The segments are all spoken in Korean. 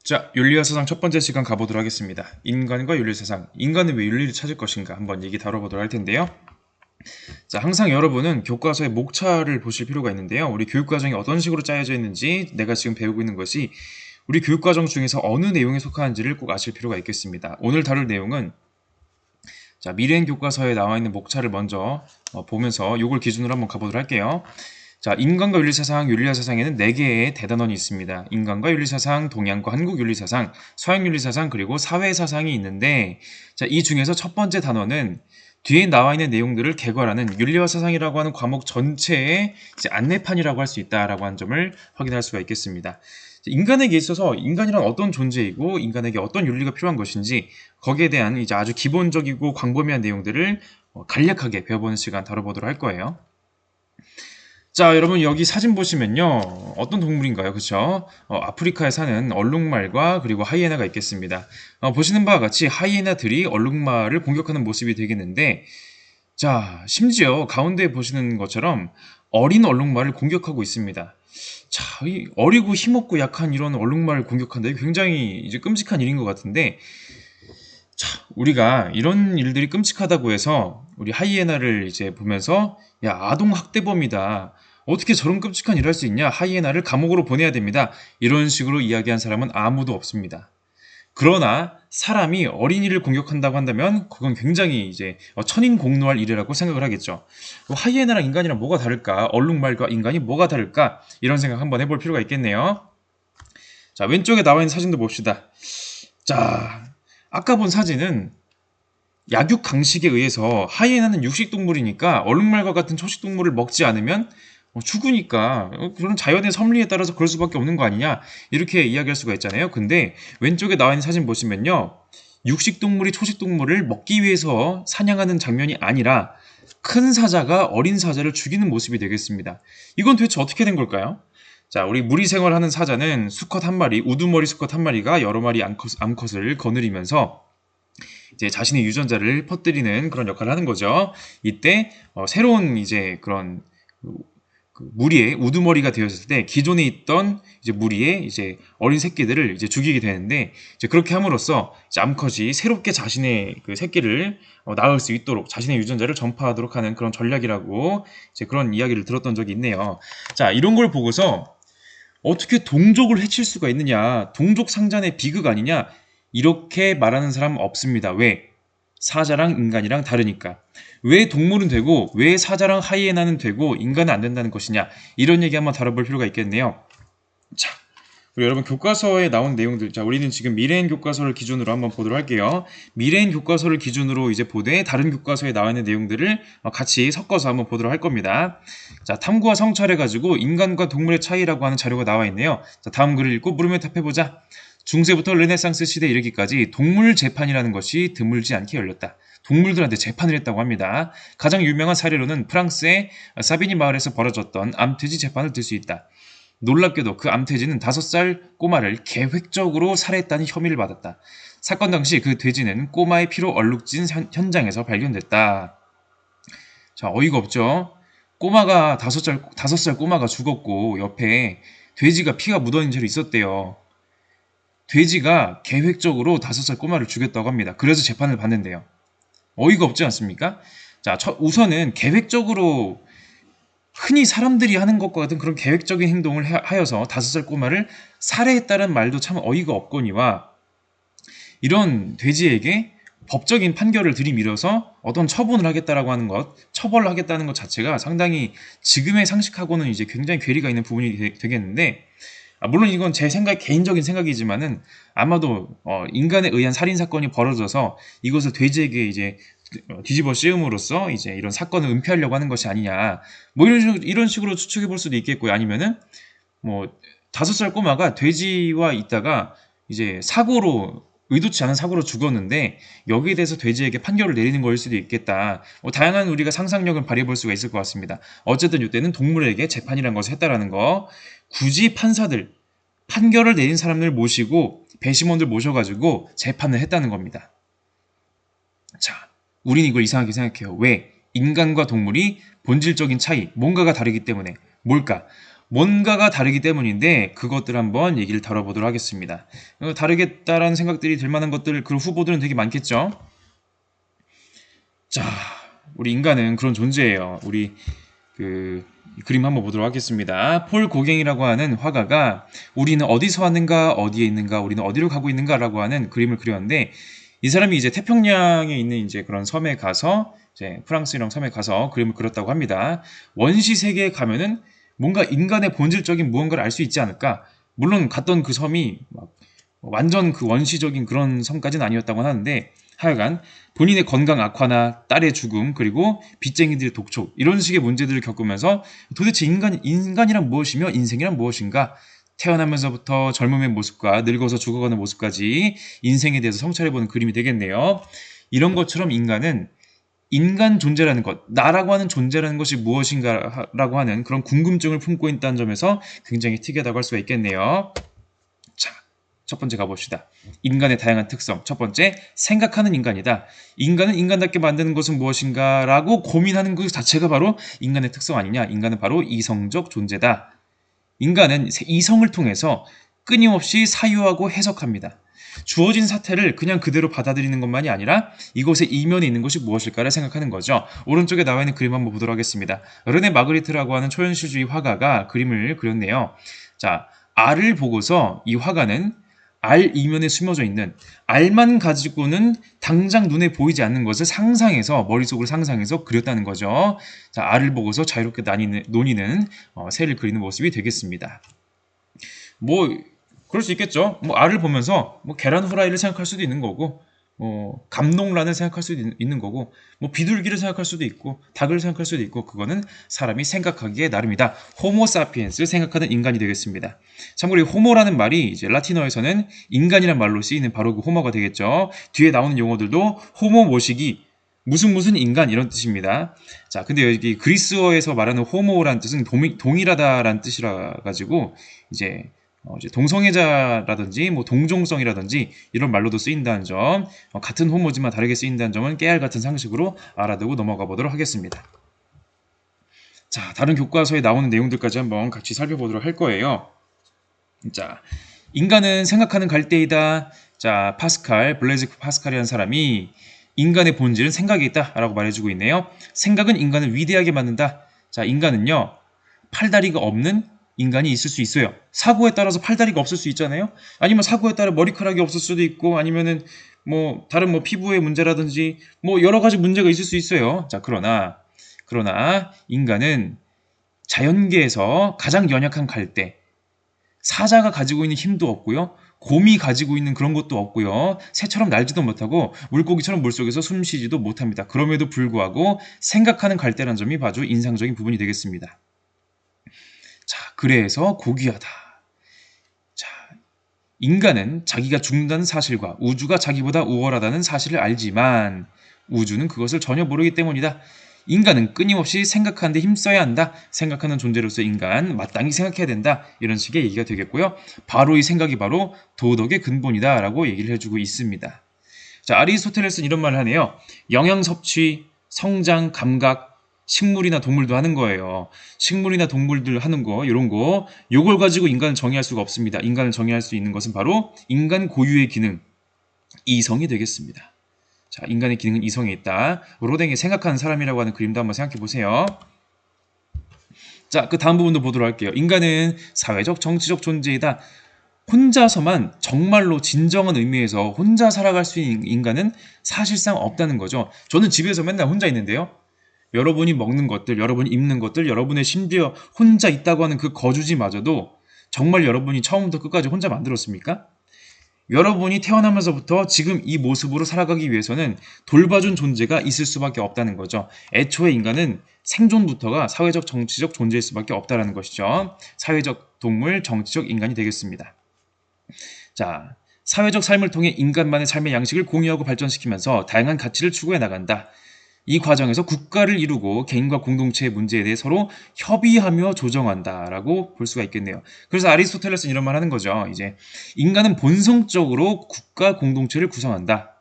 자, 윤리와 사상 첫 번째 시간 가보도록 하겠습니다. 인간과 윤리 사상. 인간은 왜 윤리를 찾을 것인가? 한번 얘기 다뤄보도록 할 텐데요. 자, 항상 여러분은 교과서의 목차를 보실 필요가 있는데요. 우리 교육과정이 어떤 식으로 짜여져 있는지, 내가 지금 배우고 있는 것이 우리 교육과정 중에서 어느 내용에 속하는지를 꼭 아실 필요가 있겠습니다. 오늘 다룰 내용은 자, 미래행 교과서에 나와 있는 목차를 먼저 보면서 이걸 기준으로 한번 가보도록 할게요. 자, 인간과 윤리사상, 윤리와 사상에는 4개의 대단원이 있습니다. 인간과 윤리사상, 동양과 한국 윤리사상, 서양 윤리사상, 그리고 사회사상이 있는데, 자, 이 중에서 첫 번째 단원은 뒤에 나와 있는 내용들을 개괄하는 윤리와 사상이라고 하는 과목 전체의 이제 안내판이라고 할 수 있다라고 하는 점을 확인할 수가 있겠습니다. 인간에게 있어서 인간이란 어떤 존재이고 인간에게 어떤 윤리가 필요한 것인지 거기에 대한 이제 아주 기본적이고 광범위한 내용들을 간략하게 배워보는 시간 다뤄보도록 할 거예요. 자, 여러분 여기 사진 보시면요. 어떤 동물인가요? 그쵸? 아프리카에 사는 얼룩말과 그리고 하이에나가 있겠습니다. 보시는 바와 같이 하이에나들이 얼룩말을 공격하는 모습이 되겠는데, 자, 심지어 가운데 보시는 것처럼 어린 얼룩말을 공격하고 있습니다. 자, 이 어리고 힘없고 약한 이런 얼룩말을 공격한다. 이게 굉장히 이제 끔찍한 일인 것 같은데, 자, 우리가 이런 일들이 끔찍하다고 해서 우리 하이에나를 이제 보면서 야, 아동 학대범이다. 어떻게 저런 끔찍한 일을 할 수 있냐? 하이에나를 감옥으로 보내야 됩니다. 이런 식으로 이야기한 사람은 아무도 없습니다. 그러나 사람이 어린이를 공격한다고 한다면 그건 굉장히 이제 천인공노할 일이라고 생각을 하겠죠. 하이에나랑 인간이랑 뭐가 다를까? 얼룩말과 인간이 뭐가 다를까? 이런 생각 한번 해볼 필요가 있겠네요. 자, 왼쪽에 나와 있는 사진도 봅시다. 자, 아까 본 사진은 약육 강식에 의해서 하이에나는 육식동물이니까 얼룩말과 같은 초식동물을 먹지 않으면 죽으니까 그런 자연의 섭리에 따라서 그럴 수밖에 없는 거 아니냐 이렇게 이야기할 수가 있잖아요. 근데 왼쪽에 나와 있는 사진 보시면요. 육식동물이 초식동물을 먹기 위해서 사냥하는 장면이 아니라 큰 사자가 어린 사자를 죽이는 모습이 되겠습니다. 이건 도대체 어떻게 된 걸까요? 자, 우리 무리 생활하는 사자는 수컷 한 마리, 우두머리 수컷 한 마리가 여러 마리 암컷을 거느리면서 이제 자신의 유전자를 퍼뜨리는 그런 역할을 하는 거죠. 이때 새로운 이제 그런 무리의 우두머리가 되었을 때 기존에 있던 이제 무리의 이제 어린 새끼들을 이제 죽이게 되는데 이제 그렇게 함으로써 이제 암컷이 새롭게 자신의 그 새끼를 낳을 수 있도록 자신의 유전자를 전파하도록 하는 그런 전략이라고 이제 그런 이야기를 들었던 적이 있네요. 자, 이런 걸 보고서 어떻게 동족을 해칠 수가 있느냐? 동족 상잔의 비극 아니냐? 이렇게 말하는 사람 없습니다. 왜? 사자랑 인간이랑 다르니까. 왜 동물은 되고 왜 사자랑 하이에나는 되고 인간은 안 된다는 것이냐? 이런 얘기 한번 다뤄볼 필요가 있겠네요. 자, 우리 여러분 교과서에 나온 내용들. 자, 우리는 지금 미래행 교과서를 기준으로 한번 보도록 할게요. 미래행 교과서를 기준으로 이제 보되 다른 교과서에 나와 있는 내용들을 같이 섞어서 한번 보도록 할 겁니다. 자, 탐구와 성찰해 가지고 인간과 동물의 차이라고 하는 자료가 나와 있네요. 자, 다음 글을 읽고 물음에 답해 보자. 중세부터 르네상스 시대에 이르기까지 동물 재판이라는 것이 드물지 않게 열렸다. 동물들한테 재판을 했다고 합니다. 가장 유명한 사례로는 프랑스의 사비니 마을에서 벌어졌던 암돼지 재판을 들 수 있다. 놀랍게도 그 암돼지는 5살 꼬마를 계획적으로 살해했다는 혐의를 받았다. 사건 당시 그 돼지는 꼬마의 피로 얼룩진 현장에서 발견됐다. 자, 어이가 없죠? 꼬마가 5살 꼬마가 죽었고 옆에 돼지가 피가 묻어있는 채로 있었대요. 돼지가 계획적으로 5살 꼬마를 죽였다고 합니다. 그래서 재판을 받는데요. 어이가 없지 않습니까? 자, 우선은 계획적으로 흔히 사람들이 하는 것과 같은 그런 계획적인 행동을 하여서 5살 꼬마를 살해했다는 말도 참 어이가 없거니와 이런 돼지에게 법적인 판결을 들이밀어서 어떤 처분을 하겠다라고 하는 것, 처벌을 하겠다는 것 자체가 상당히 지금의 상식하고는 이제 굉장히 괴리가 있는 부분이 되겠는데 물론 이건 제 개인적인 생각이지만은 아마도 인간에 의한 살인 사건이 벌어져서 이것을 돼지에게 이제 뒤집어 씌움으로써 이제 이런 사건을 은폐하려고 하는 것이 아니냐. 뭐 이런 식으로 추측해 볼 수도 있겠고요. 아니면은 뭐 5살 꼬마가 돼지와 있다가 이제 의도치 않은 사고로 죽었는데 여기에 대해서 돼지에게 판결을 내리는 거일 수도 있겠다. 다양한 우리가 상상력을 발휘해 볼 수가 있을 것 같습니다. 어쨌든 이때는 동물에게 재판이라는 것을 했다라는 거. 굳이 판결을 내린 사람들 모시고 배심원들 모셔가지고 재판을 했다는 겁니다. 자, 우린 이걸 이상하게 생각해요. 왜? 인간과 동물이 본질적인 차이, 뭔가가 다르기 때문에. 뭘까? 뭔가가 다르기 때문인데 그것들 한번 얘기를 다뤄보도록 하겠습니다. 다르겠다라는 생각들이 들 만한 것들, 그 후보들은 되게 많겠죠. 자, 우리 인간은 그런 존재예요. 우리 그림 한번 보도록 하겠습니다. 폴 고갱이라고 하는 화가가 우리는 어디서 왔는가, 어디에 있는가, 우리는 어디로 가고 있는가라고 하는 그림을 그렸는데, 이 사람이 이제 태평양에 있는 이제 그런 섬에 가서, 이제 프랑스랑 섬에 가서 그림을 그렸다고 합니다. 원시 세계에 가면은 뭔가 인간의 본질적인 무언가를 알 수 있지 않을까? 물론 갔던 그 섬이 막 완전 그 원시적인 그런 섬까지는 아니었다고 하는데, 하여간 본인의 건강 악화나 딸의 죽음, 그리고 빚쟁이들의 독촉, 이런 식의 문제들을 겪으면서 도대체 인간이란 무엇이며 인생이란 무엇인가, 태어나면서부터 젊음의 모습과 늙어서 죽어가는 모습까지 인생에 대해서 성찰해보는 그림이 되겠네요. 이런 것처럼 인간은 인간 존재라는 것, 나라고 하는 존재라는 것이 무엇인가라고 하는 그런 궁금증을 품고 있다는 점에서 굉장히 특이하다고 할 수가 있겠네요. 자, 첫 번째 가봅시다. 인간의 다양한 특성. 첫 번째, 생각하는 인간이다. 인간은 인간답게 만드는 것은 무엇인가 라고 고민하는 것 자체가 바로 인간의 특성 아니냐. 인간은 바로 이성적 존재다. 인간은 이성을 통해서 끊임없이 사유하고 해석합니다. 주어진 사태를 그냥 그대로 받아들이는 것만이 아니라 이곳의 이면에 있는 것이 무엇일까를 생각하는 거죠. 오른쪽에 나와 있는 그림 한번 보도록 하겠습니다. 르네 마그리트라고 하는 초현실주의 화가가 그림을 그렸네요. 자, 알을 보고서 이 화가는 알 이면에 숨어져 있는, 알만 가지고는 당장 눈에 보이지 않는 것을 상상해서, 머릿속으로 상상해서 그렸다는 거죠. 자, 알을 보고서 자유롭게 논의는 새를 그리는 모습이 되겠습니다. 뭐 그럴 수 있겠죠. 뭐 알을 보면서 뭐 계란 후라이를 생각할 수도 있는 거고, 감농란을 생각할 수도 있는 거고, 뭐 비둘기를 생각할 수도 있고, 닭을 생각할 수도 있고, 그거는 사람이 생각하기에 나름이다. 호모 사피엔스, 생각하는 인간이 되겠습니다. 참고로 이 호모라는 말이 이제 라틴어에서는 인간이란 말로 쓰이는 바로 그 호모가 되겠죠. 뒤에 나오는 용어들도 호모 모시기, 무슨 인간, 이런 뜻입니다. 자, 근데 여기 그리스어에서 말하는 호모라는 뜻은 동일하다라는 뜻이라 가지고 이제 동성애자라든지 뭐 동종성이라든지 이런 말로도 쓰인다는 점, 같은 호모지만 다르게 쓰인다는 점은 깨알 같은 상식으로 알아두고 넘어가 보도록 하겠습니다. 자, 다른 교과서에 나오는 내용들까지 한번 같이 살펴보도록 할 거예요. 자, 인간은 생각하는 갈대이다. 자, 블레즈 파스칼이라는 사람이 인간의 본질은 생각에 있다라고 말해주고 있네요. 생각은 인간을 위대하게 만든다. 자, 인간은요, 팔다리가 없는 인간이 있을 수 있어요. 사고에 따라서 팔다리가 없을 수 있잖아요. 아니면 사고에 따라 머리카락이 없을 수도 있고, 아니면은 뭐 다른 뭐 피부의 문제라든지 뭐 여러 가지 문제가 있을 수 있어요. 자, 그러나 인간은 자연계에서 가장 연약한 갈대, 사자가 가지고 있는 힘도 없고요, 곰이 가지고 있는 그런 것도 없고요, 새처럼 날지도 못하고 물고기처럼 물속에서 숨쉬지도 못합니다. 그럼에도 불구하고 생각하는 갈대라는 점이 아주 인상적인 부분이 되겠습니다. 자, 그래서 고귀하다. 자, 인간은 자기가 죽는다는 사실과 우주가 자기보다 우월하다는 사실을 알지만 우주는 그것을 전혀 모르기 때문이다. 인간은 끊임없이 생각하는데 힘써야 한다. 생각하는 존재로서 인간 마땅히 생각해야 된다. 이런 식의 얘기가 되겠고요. 바로 이 생각이 바로 도덕의 근본이다 라고 얘기를 해주고 있습니다. 자, 아리스토텔레스는 이런 말을 하네요. 영양 섭취, 성장, 감각, 식물이나 동물도 하는 거예요. 식물이나 동물들 하는 거, 이런 거, 요걸 가지고 인간을 정의할 수가 없습니다. 인간을 정의할 수 있는 것은 바로 인간 고유의 기능, 이성이 되겠습니다. 자, 인간의 기능은 이성에 있다. 로댕이 생각하는 사람이라고 하는 그림도 한번 생각해 보세요. 자, 그 다음 부분도 보도록 할게요. 인간은 사회적, 정치적 존재이다. 혼자서만 정말로 진정한 의미에서 혼자 살아갈 수 있는 인간은 사실상 없다는 거죠. 저는 집에서 맨날 혼자 있는데요. 여러분이 먹는 것들, 여러분이 입는 것들, 여러분의 심지어 혼자 있다고 하는 그 거주지마저도 정말 여러분이 처음부터 끝까지 혼자 만들었습니까? 여러분이 태어나면서부터 지금 이 모습으로 살아가기 위해서는 돌봐준 존재가 있을 수밖에 없다는 거죠. 애초에 인간은 생존부터가 사회적, 정치적 존재일 수밖에 없다는 것이죠. 사회적 동물, 정치적 인간이 되겠습니다. 자, 사회적 삶을 통해 인간만의 삶의 양식을 공유하고 발전시키면서 다양한 가치를 추구해 나간다. 이 과정에서 국가를 이루고 개인과 공동체의 문제에 대해 서로 협의하며 조정한다라고 볼 수가 있겠네요. 그래서 아리스토텔레스는 이런 말 하는 거죠. 이제 인간은 본성적으로 국가 공동체를 구성한다.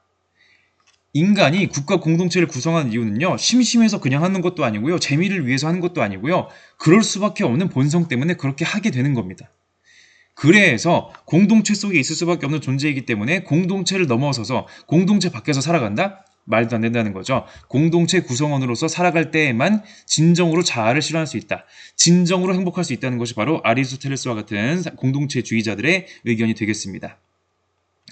인간이 국가 공동체를 구성하는 이유는요, 심심해서 그냥 하는 것도 아니고요, 재미를 위해서 하는 것도 아니고요, 그럴 수밖에 없는 본성 때문에 그렇게 하게 되는 겁니다. 그래서 공동체 속에 있을 수밖에 없는 존재이기 때문에 공동체를 넘어서서 공동체 밖에서 살아간다? 말도 안 된다는 거죠. 공동체 구성원으로서 살아갈 때에만 진정으로 자아를 실현할 수 있다. 진정으로 행복할 수 있다는 것이 바로 아리스토텔레스와 같은 공동체주의자들의 의견이 되겠습니다.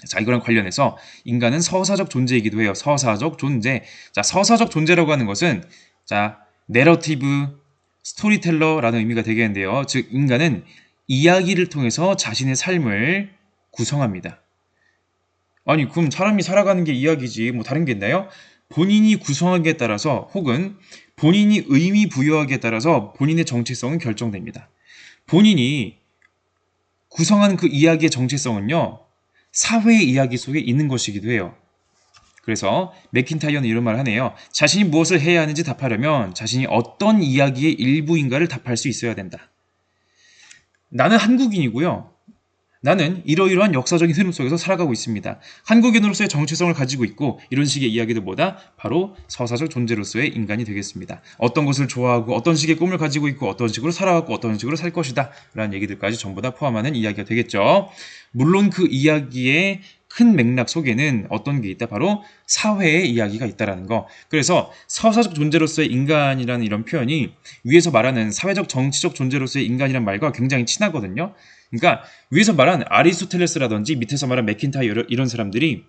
자, 이거랑 관련해서 인간은 서사적 존재이기도 해요. 서사적 존재. 자, 서사적 존재라고 하는 것은 자, 내러티브, 스토리텔러라는 의미가 되겠는데요. 즉, 인간은 이야기를 통해서 자신의 삶을 구성합니다. 아니, 그럼 사람이 살아가는 게 이야기지 뭐 다른 게 있나요? 본인이 구성하기에 따라서 혹은 본인이 의미 부여하기에 따라서 본인의 정체성은 결정됩니다. 본인이 구성하는 그 이야기의 정체성은요, 사회의 이야기 속에 있는 것이기도 해요. 그래서 맥킨타이어는 이런 말을 하네요. 자신이 무엇을 해야 하는지 답하려면 자신이 어떤 이야기의 일부인가를 답할 수 있어야 된다. 나는 한국인이고요. 나는 이러이러한 역사적인 흐름 속에서 살아가고 있습니다. 한국인으로서의 정체성을 가지고 있고 이런 식의 이야기들보다 바로 서사적 존재로서의 인간이 되겠습니다. 어떤 것을 좋아하고 어떤 식의 꿈을 가지고 있고 어떤 식으로 살아왔고 어떤 식으로 살 것이다 라는 얘기들까지 전부 다 포함하는 이야기가 되겠죠. 물론 그 이야기의 큰 맥락 속에는 어떤 게 있다? 바로 사회의 이야기가 있다라는 거. 그래서 서사적 존재로서의 인간이라는 이런 표현이 위에서 말하는 사회적 정치적 존재로서의 인간이란 말과 굉장히 친하거든요. 그러니까 위에서 말한 아리스토텔레스라든지 밑에서 말한 맥킨타이어 이런 사람들이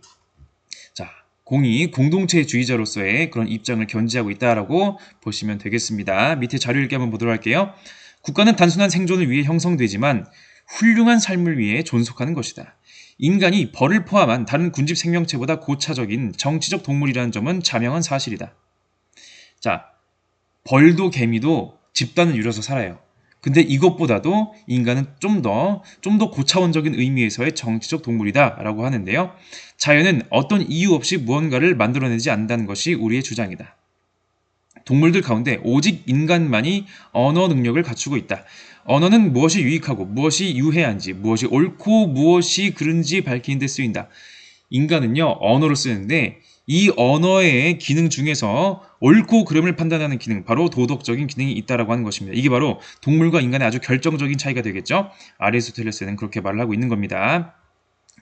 자, 공동체주의자로서의 그런 입장을 견지하고 있다라고 보시면 되겠습니다. 밑에 자료 읽기 한번 보도록 할게요. 국가는 단순한 생존을 위해 형성되지만 훌륭한 삶을 위해 존속하는 것이다. 인간이 벌을 포함한 다른 군집 생명체보다 고차적인 정치적 동물이라는 점은 자명한 사실이다. 자, 벌도 개미도 집단을 이뤄서 살아요. 근데 이것보다도 인간은 좀 더 고차원적인 의미에서의 정치적 동물이다라고 하는데요. 자연은 어떤 이유 없이 무언가를 만들어내지 않는다는 것이 우리의 주장이다. 동물들 가운데 오직 인간만이 언어 능력을 갖추고 있다. 언어는 무엇이 유익하고 무엇이 유해한지, 무엇이 옳고 무엇이 그른지 밝히는 데 쓰인다. 인간은요, 언어를 쓰는데 이 언어의 기능 중에서 옳고 그름을 판단하는 기능, 바로 도덕적인 기능이 있다라고 하는 것입니다. 이게 바로 동물과 인간의 아주 결정적인 차이가 되겠죠. 아리스토텔레스는 그렇게 말을 하고 있는 겁니다.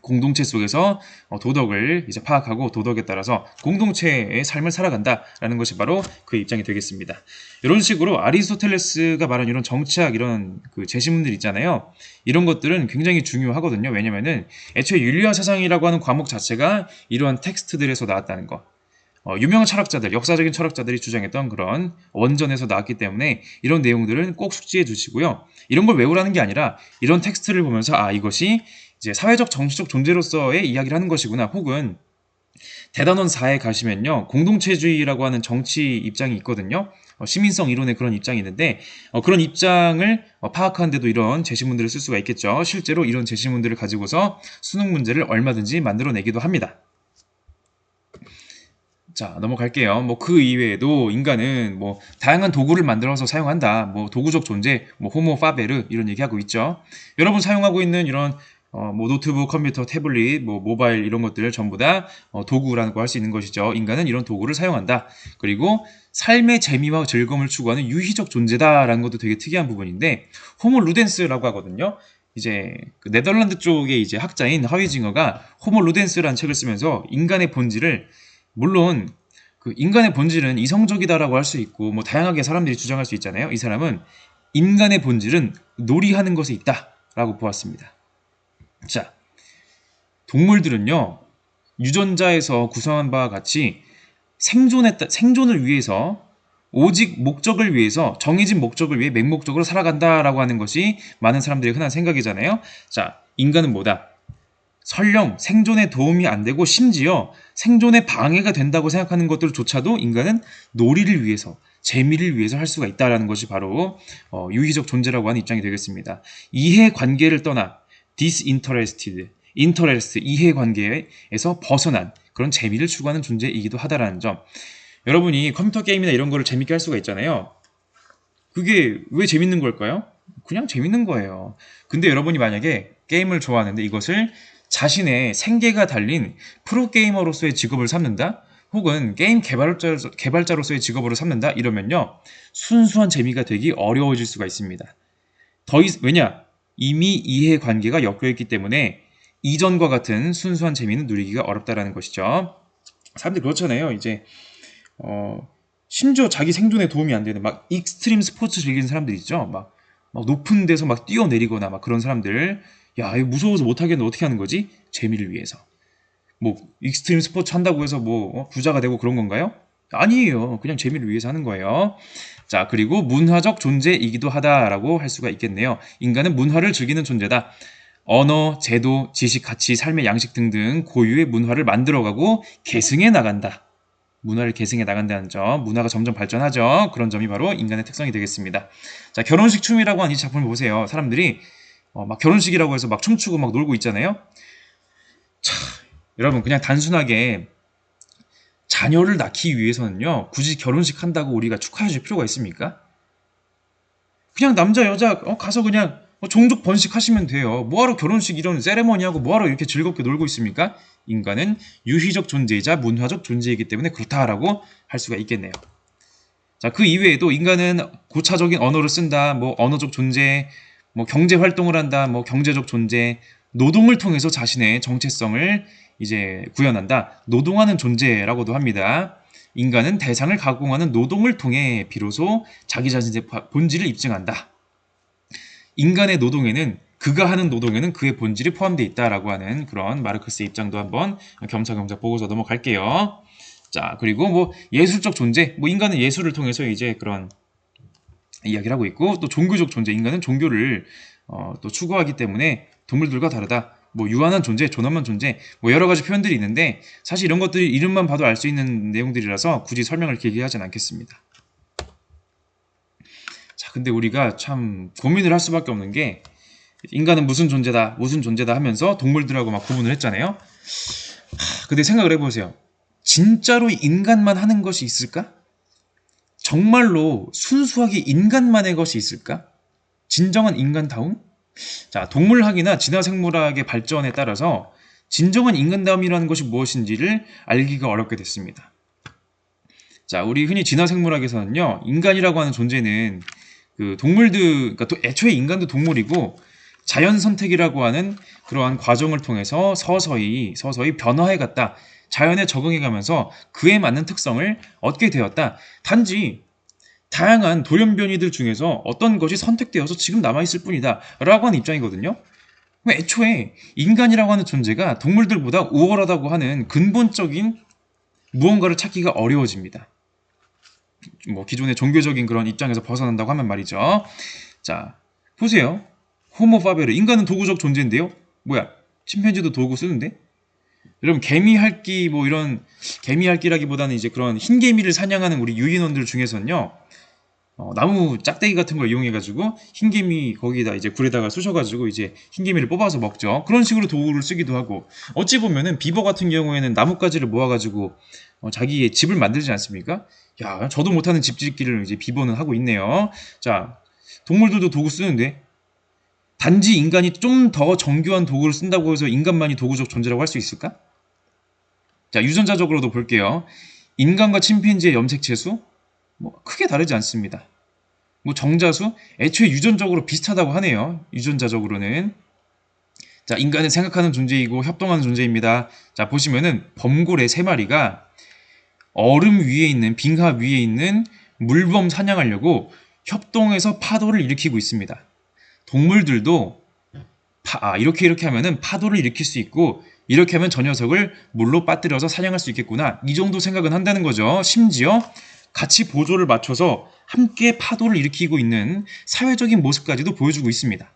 공동체 속에서 도덕을 이제 파악하고 도덕에 따라서 공동체의 삶을 살아간다라는 것이 바로 그 입장이 되겠습니다. 이런 식으로 아리스토텔레스가 말한 이런 정치학 이런 그 제시문들 있잖아요. 이런 것들은 굉장히 중요하거든요. 왜냐면은 애초에 윤리와 사상이라고 하는 과목 자체가 이러한 텍스트들에서 나왔다는 거. 유명한 철학자들, 역사적인 철학자들이 주장했던 그런 원전에서 나왔기 때문에 이런 내용들은 꼭 숙지해 주시고요. 이런 걸 외우라는 게 아니라 이런 텍스트를 보면서 아, 이것이 이제 사회적 정치적 존재로서의 이야기를 하는 것이구나. 혹은 대단원 4에 가시면요. 공동체주의라고 하는 정치 입장이 있거든요. 시민성 이론의 그런 입장이 있는데 그런 입장을 파악하는 데도 이런 제시문들을 쓸 수가 있겠죠. 실제로 이런 제시문들을 가지고서 수능 문제를 얼마든지 만들어내기도 합니다. 자, 넘어갈게요. 뭐 그 이외에도 인간은 뭐 다양한 도구를 만들어서 사용한다. 뭐 도구적 존재, 뭐 호모 파베르 이런 얘기하고 있죠. 여러분 사용하고 있는 이런 뭐 노트북, 컴퓨터, 태블릿, 뭐 모바일 이런 것들을 전부 다 도구라고 할 수 있는 것이죠. 인간은 이런 도구를 사용한다. 그리고 삶의 재미와 즐거움을 추구하는 유희적 존재다라는 것도 되게 특이한 부분인데 호모 루덴스라고 하거든요. 이제 그 네덜란드 쪽의 이제 학자인 하위징어가 호모 루덴스라는 책을 쓰면서 인간의 본질을 물론 그 인간의 본질은 이성적이다라고 할 수 있고 뭐 다양하게 사람들이 주장할 수 있잖아요. 이 사람은 인간의 본질은 놀이하는 것에 있다라고 보았습니다. 자, 동물들은요, 유전자에서 구성한 바와 같이 생존을 위해서 오직 목적을 위해서 정해진 목적을 위해 맹목적으로 살아간다라고 하는 것이 많은 사람들의 흔한 생각이잖아요. 자, 인간은 뭐다? 설령 생존에 도움이 안 되고 심지어 생존에 방해가 된다고 생각하는 것들조차도 인간은 놀이를 위해서 재미를 위해서 할 수가 있다는 것이 바로 유희적 존재라고 하는 입장이 되겠습니다. 이해관계를 떠나 disinterested, interest, 이해관계에서 벗어난 그런 재미를 추구하는 존재이기도 하다라는 점. 여러분이 컴퓨터 게임이나 이런 거를 재밌게 할 수가 있잖아요. 그게 왜 재밌는 걸까요? 그냥 재밌는 거예요. 근데 여러분이 만약에 게임을 좋아하는데 이것을 자신의 생계가 달린 프로게이머로서의 직업을 삼는다? 혹은 게임 개발자로서의 직업으로 삼는다 이러면요 순수한 재미가 되기 어려워질 수가 있습니다. 왜냐? 이미 이해관계가 엮여있기 때문에 이전과 같은 순수한 재미는 누리기가 어렵다라는 것이죠. 사람들이 그렇잖아요. 이제 심지어 자기 생존에 도움이 안 되는 막 익스트림 스포츠 즐기는 사람들 있죠. 막 높은 데서 막 뛰어내리거나 막 그런 사람들. 야, 이거 무서워서 못하겠는데 어떻게 하는 거지? 재미를 위해서. 뭐 익스트림 스포츠 한다고 해서 뭐 부자가 되고 그런 건가요? 아니에요. 그냥 재미를 위해서 하는 거예요. 자, 그리고 문화적 존재이기도 하다라고 할 수가 있겠네요. 인간은 문화를 즐기는 존재다. 언어, 제도, 지식, 가치, 삶의 양식 등등 고유의 문화를 만들어가고 계승해 나간다. 문화를 계승해 나간다는 점, 문화가 점점 발전하죠. 그런 점이 바로 인간의 특성이 되겠습니다. 자, 결혼식 춤이라고 하는 이 작품을 보세요. 사람들이 막 결혼식이라고 해서 막 춤추고 막 놀고 있잖아요. 자, 여러분 그냥 단순하게 자녀를 낳기 위해서는요 굳이 결혼식 한다고 우리가 축하해 줄 필요가 있습니까? 그냥 남자 여자 가서 그냥 종족 번식하시면 돼요. 뭐하러 결혼식 이런 세레머니 하고 뭐하러 이렇게 즐겁게 놀고 있습니까? 인간은 유희적 존재이자 문화적 존재이기 때문에 그렇다라고 할 수가 있겠네요. 자, 그 이외에도 인간은 고차적인 언어를 쓴다, 뭐 언어적 존재, 뭐 경제 활동을 한다, 뭐 경제적 존재, 노동을 통해서 자신의 정체성을 이제 구현한다. 노동하는 존재라고도 합니다. 인간은 대상을 가공하는 노동을 통해 비로소 자기 자신의 본질을 입증한다. 인간의 노동에는 그가 하는 노동에는 그의 본질이 포함되어 있다라고 하는 그런 마르크스의 입장도 한번 겸사겸사 보고서 넘어갈게요. 자, 그리고 뭐 예술적 존재, 뭐 인간은 예술을 통해서 이제 그런 이야기를 하고 있고, 또 종교적 존재, 인간은 종교를 또 추구하기 때문에 동물들과 다르다. 뭐 유한한 존재, 존엄한 존재, 뭐 여러 가지 표현들이 있는데 사실 이런 것들이 이름만 봐도 알 수 있는 내용들이라서 굳이 설명을 길게 하진 않겠습니다. 자, 근데 우리가 참 고민을 할 수밖에 없는 게 인간은 무슨 존재다, 무슨 존재다 하면서 동물들하고 막 구분을 했잖아요. 근데 생각을 해보세요. 진짜로 인간만 하는 것이 있을까? 정말로 순수하게 인간만의 것이 있을까? 진정한 인간다움? 자, 동물학이나 진화생물학의 발전에 따라서 진정한 인간다움이라는 것이 무엇인지를 알기가 어렵게 됐습니다. 자, 우리 흔히 진화생물학에서는요, 인간이라고 하는 존재는 그 동물들, 그러니까 애초에 인간도 동물이고 자연 선택이라고 하는 그러한 과정을 통해서 서서히 변화해갔다. 자연에 적응해가면서 그에 맞는 특성을 얻게 되었다. 단지 다양한 돌연변이들 중에서 어떤 것이 선택되어서 지금 남아있을 뿐이다 라고 하는 입장이거든요. 애초에 인간이라고 하는 존재가 동물들보다 우월하다고 하는 근본적인 무언가를 찾기가 어려워집니다. 뭐 기존의 종교적인 그런 입장에서 벗어난다고 하면 말이죠. 자, 보세요. 호모 파베르, 인간은 도구적 존재인데요. 뭐야, 침팬지도 도구 쓰는데? 여러분, 개미핥기 뭐 이런 개미핥기라기보다는 이제 그런 흰개미를 사냥하는 우리 유인원들 중에서는요, 나무 짝대기 같은 걸 이용해가지고 흰개미 거기다 이제 굴에다가 쑤셔가지고 이제 흰개미를 뽑아서 먹죠. 그런 식으로 도구를 쓰기도 하고, 어찌 보면은 비버 같은 경우에는 나뭇가지를 모아가지고 자기의 집을 만들지 않습니까? 야, 저도 못하는 집 짓기를 이제 비버는 하고 있네요. 자, 동물들도 도구 쓰는데 단지 인간이 좀 더 정교한 도구를 쓴다고 해서 인간만이 도구적 존재라고 할 수 있을까? 자, 유전자적으로도 볼게요. 인간과 침팬지의 염색체수 뭐 크게 다르지 않습니다. 뭐 정자수 애초에 유전적으로 비슷하다고 하네요. 유전자적으로는. 자, 인간은 생각하는 존재이고 협동하는 존재입니다. 자, 보시면은 범고래 3마리가 얼음 위에 있는 빙하 위에 있는 물범 사냥하려고 협동해서 파도를 일으키고 있습니다. 동물들도 이렇게 하면은 파도를 일으킬 수 있고 이렇게 하면 저 녀석을 물로 빠뜨려서 사냥할 수 있겠구나. 이 정도 생각은 한다는 거죠. 심지어 같이 보조를 맞춰서 함께 파도를 일으키고 있는 사회적인 모습까지도 보여주고 있습니다.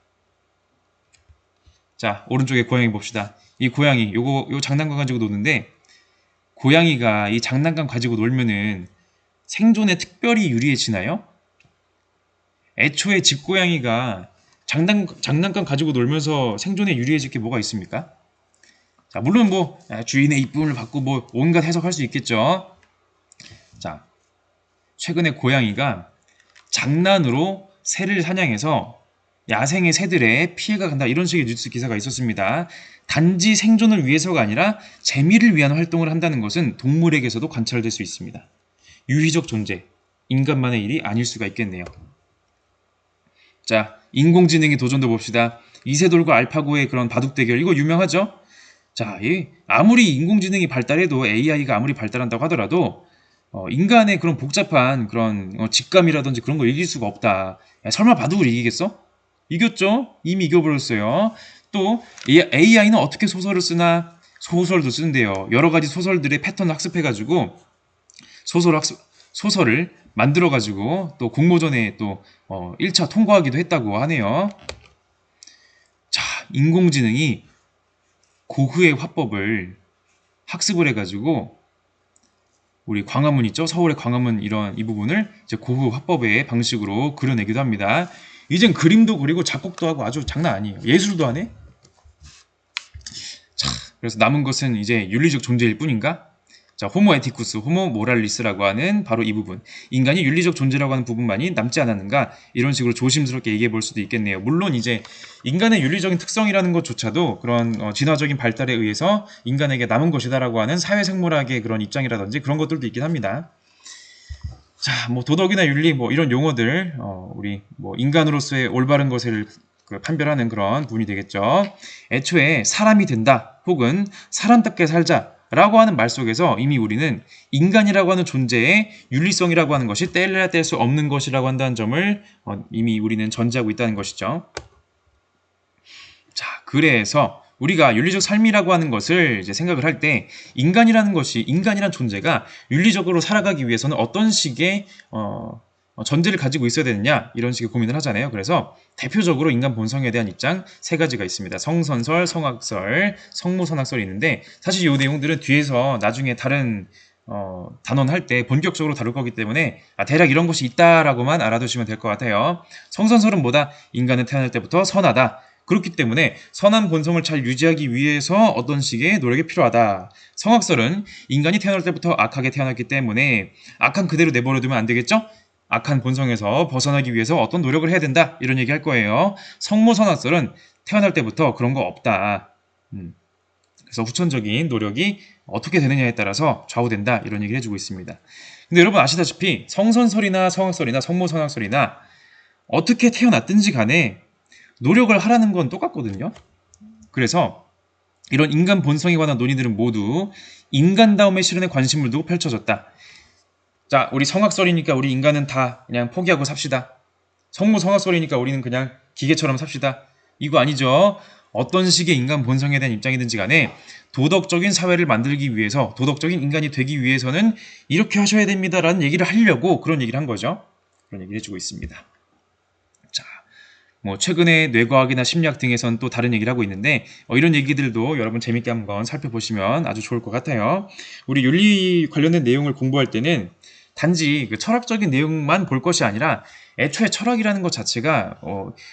자, 오른쪽에 고양이 봅시다. 이 고양이, 요 장난감 가지고 노는데, 고양이가 이 장난감 가지고 놀면은 생존에 특별히 유리해지나요? 애초에 집고양이가 장난감 가지고 놀면서 생존에 유리해질 게 뭐가 있습니까? 자, 물론 뭐 주인의 이쁨을 받고 뭐 온갖 해석할 수 있겠죠. 자, 최근에 고양이가 장난으로 새를 사냥해서 야생의 새들의 피해가 간다, 이런 식의 뉴스 기사가 있었습니다. 단지 생존을 위해서가 아니라 재미를 위한 활동을 한다는 것은 동물에게서도 관찰될 수 있습니다. 유희적 존재, 인간만의 일이 아닐 수가 있겠네요. 자, 인공지능의 도전도 봅시다. 이세돌과 알파고의 그런 바둑 대결, 이거 유명하죠? 자, 아무리 인공지능이 발달해도 AI가 아무리 발달한다고 하더라도 인간의 그런 복잡한 그런 직감이라든지 그런 걸 이길 수가 없다. 야, 설마 바둑을 이기겠어? 이겼죠? 이미 이겨버렸어요. 또 AI는 어떻게 소설을 쓰나? 소설도 쓰는데요. 여러 가지 소설들의 패턴을 학습해가지고 소설을 만들어가지고 또 공모전에 또 1차 통과하기도 했다고 하네요. 자, 인공지능이 고흐의 화법을 학습을 해가지고 우리 광화문 있죠? 서울의 광화문 이 부분을 이제 고흐 화법의 방식으로 그려내기도 합니다. 이젠 그림도 그리고 작곡도 하고 아주 장난 아니에요. 예술도 하네? 자, 그래서 남은 것은 이제 윤리적 존재일 뿐인가? 자, 호모 에티쿠스, 호모 모랄리스라고 하는 바로 이 부분. 인간이 윤리적 존재라고 하는 부분만이 남지 않았는가? 이런 식으로 조심스럽게 얘기해 볼 수도 있겠네요. 물론 이제 인간의 윤리적인 특성이라는 것조차도 그런 진화적인 발달에 의해서 인간에게 남은 것이다라고 하는 사회생물학의 그런 입장이라든지 그런 것들도 있긴 합니다. 자, 뭐 도덕이나 윤리 뭐 이런 용어들 우리 뭐 인간으로서의 올바른 것을 판별하는 그런 부분이 되겠죠. 애초에 사람이 된다 혹은 사람답게 살자 라고 하는 말 속에서 이미 우리는 인간이라고 하는 존재의 윤리성이라고 하는 것이 떼려야 뗄 수 없는 것이라고 한다는 점을 이미 우리는 전제하고 있다는 것이죠. 자, 그래서 우리가 윤리적 삶이라고 하는 것을 이제 생각을 할 때 인간이란 존재가 윤리적으로 살아가기 위해서는 어떤 식의 전제를 가지고 있어야 되느냐 이런 식의 고민을 하잖아요. 그래서 대표적으로 인간 본성에 대한 입장 세 가지가 있습니다. 성선설, 성악설, 성모선악설이 있는데 사실 이 내용들은 뒤에서 나중에 다른 단원 할 때 본격적으로 다룰 거기 때문에 대략 이런 것이 있다라고만 알아두시면 될 것 같아요. 성선설은 뭐다? 인간은 태어날 때부터 선하다. 그렇기 때문에 선한 본성을 잘 유지하기 위해서 어떤 식의 노력이 필요하다. 성악설은 인간이 태어날 때부터 악하게 태어났기 때문에 악한 그대로 내버려두면 안 되겠죠? 악한 본성에서 벗어나기 위해서 어떤 노력을 해야 된다. 이런 얘기 할 거예요. 성모선악설은 태어날 때부터 그런 거 없다. 그래서 후천적인 노력이 어떻게 되느냐에 따라서 좌우된다. 이런 얘기를 해주고 있습니다. 근데 여러분 아시다시피 성선설이나 성악설이나 성모선악설이나 어떻게 태어났든지 간에 노력을 하라는 건 똑같거든요. 그래서 이런 인간 본성에 관한 논의들은 모두 인간다움의 실현에 관심을 두고 펼쳐졌다. 자, 우리 성악설이니까 우리 인간은 다 그냥 포기하고 삽시다. 성모성악설이니까 우리는 그냥 기계처럼 삽시다. 이거 아니죠. 어떤 식의 인간 본성에 대한 입장이든지 간에 도덕적인 사회를 만들기 위해서 도덕적인 인간이 되기 위해서는 이렇게 하셔야 됩니다라는 얘기를 하려고 그런 얘기를 한 거죠. 그런 얘기를 해주고 있습니다. 자, 뭐 최근에 뇌과학이나 심리학 등에선 또 다른 얘기를 하고 있는데 이런 얘기들도 여러분 재밌게 한번 살펴보시면 아주 좋을 것 같아요. 우리 윤리 관련된 내용을 공부할 때는 단지 그 철학적인 내용만 볼 것이 아니라 애초에 철학이라는 것 자체가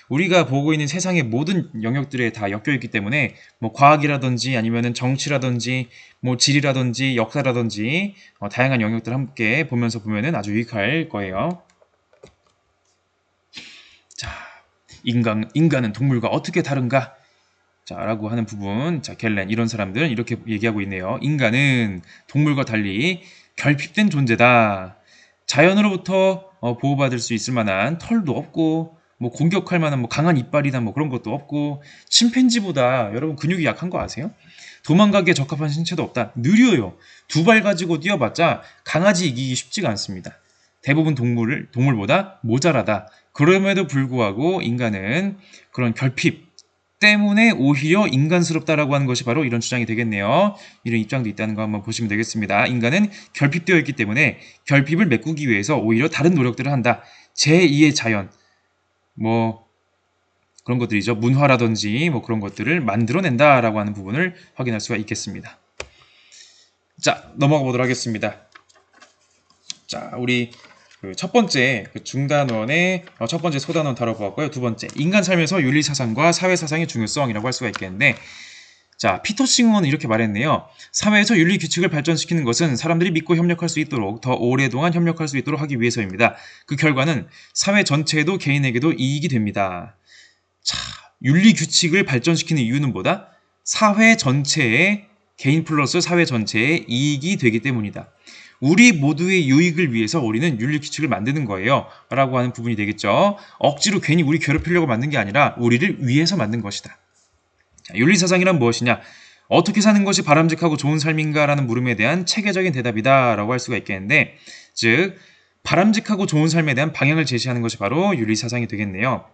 우리가 보고 있는 세상의 모든 영역들에 다 엮여있기 때문에 뭐 과학이라든지 아니면은 정치라든지 뭐 지리라든지 역사라든지 다양한 영역들 함께 보면서 보면은 아주 유익할 거예요. 자, 인간은 동물과 어떻게 다른가? 자, 라고 하는 부분. 자, 갤렌 이런 사람들은 이렇게 얘기하고 있네요. 인간은 동물과 달리 결핍된 존재다. 자연으로부터 보호받을 수 있을 만한 털도 없고 뭐 공격할 만한 뭐 강한 이빨이나 뭐 그런 것도 없고 침팬지보다 여러분 근육이 약한 거 아세요? 도망가기에 적합한 신체도 없다. 느려요. 두 발 가지고 뛰어봤자 강아지 이기기 쉽지가 않습니다. 대부분 동물보다 모자라다. 그럼에도 불구하고 인간은 그런 결핍 때문에 오히려 인간스럽다라고 하는 것이 바로 이런 주장이 되겠네요. 이런 입장도 있다는 거 한번 보시면 되겠습니다. 인간은 결핍되어 있기 때문에 결핍을 메꾸기 위해서 오히려 다른 노력들을 한다. 제2의 자연, 뭐 그런 것들이죠. 문화라든지 뭐 그런 것들을 만들어낸다라고 하는 부분을 확인할 수가 있겠습니다. 자, 넘어가 보도록 하겠습니다. 자, 우리 첫 번째 중단원의 첫 번째 소단원 다뤄보았고요. 두 번째 인간 삶에서 윤리사상과 사회사상의 중요성이라고 할 수가 있겠는데, 자, 피터 싱어는 이렇게 말했네요. 사회에서 윤리 규칙을 발전시키는 것은 사람들이 믿고 협력할 수 있도록 더 오랫동안 협력할 수 있도록 하기 위해서입니다. 그 결과는 사회 전체에도 개인에게도 이익이 됩니다. 자, 윤리 규칙을 발전시키는 이유는 뭐다? 사회 전체의 개인 플러스 사회 전체의 이익이 되기 때문이다. 우리 모두의 유익을 위해서 우리는 윤리규칙을 만드는 거예요. 라고 하는 부분이 되겠죠. 억지로 괜히 우리 괴롭히려고 만든 게 아니라 우리를 위해서 만든 것이다. 자, 윤리사상이란 무엇이냐? 어떻게 사는 것이 바람직하고 좋은 삶인가? 라는 물음에 대한 체계적인 대답이다. 라고 할 수가 있겠는데, 즉 바람직하고 좋은 삶에 대한 방향을 제시하는 것이 바로 윤리사상이 되겠네요.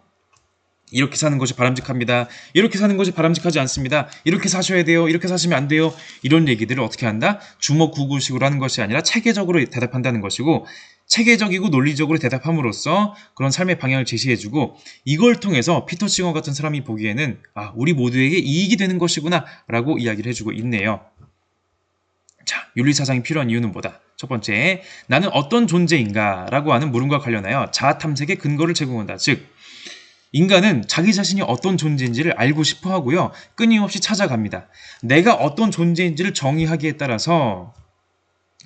이렇게 사는 것이 바람직합니다. 이렇게 사는 것이 바람직하지 않습니다. 이렇게 사셔야 돼요. 이렇게 사시면 안 돼요. 이런 얘기들을 어떻게 한다? 주먹구구식으로 하는 것이 아니라 체계적으로 대답한다는 것이고, 체계적이고 논리적으로 대답함으로써 그런 삶의 방향을 제시해주고, 이걸 통해서 피터 싱어 같은 사람이 보기에는 우리 모두에게 이익이 되는 것이구나 라고 이야기를 해주고 있네요. 자, 윤리사상이 필요한 이유는 뭐다? 첫 번째, 나는 어떤 존재인가? 라고 하는 물음과 관련하여 자아탐색의 근거를 제공한다. 즉, 인간은 자기 자신이 어떤 존재인지를 알고 싶어 하고요. 끊임없이 찾아갑니다. 내가 어떤 존재인지를 정의하기에 따라서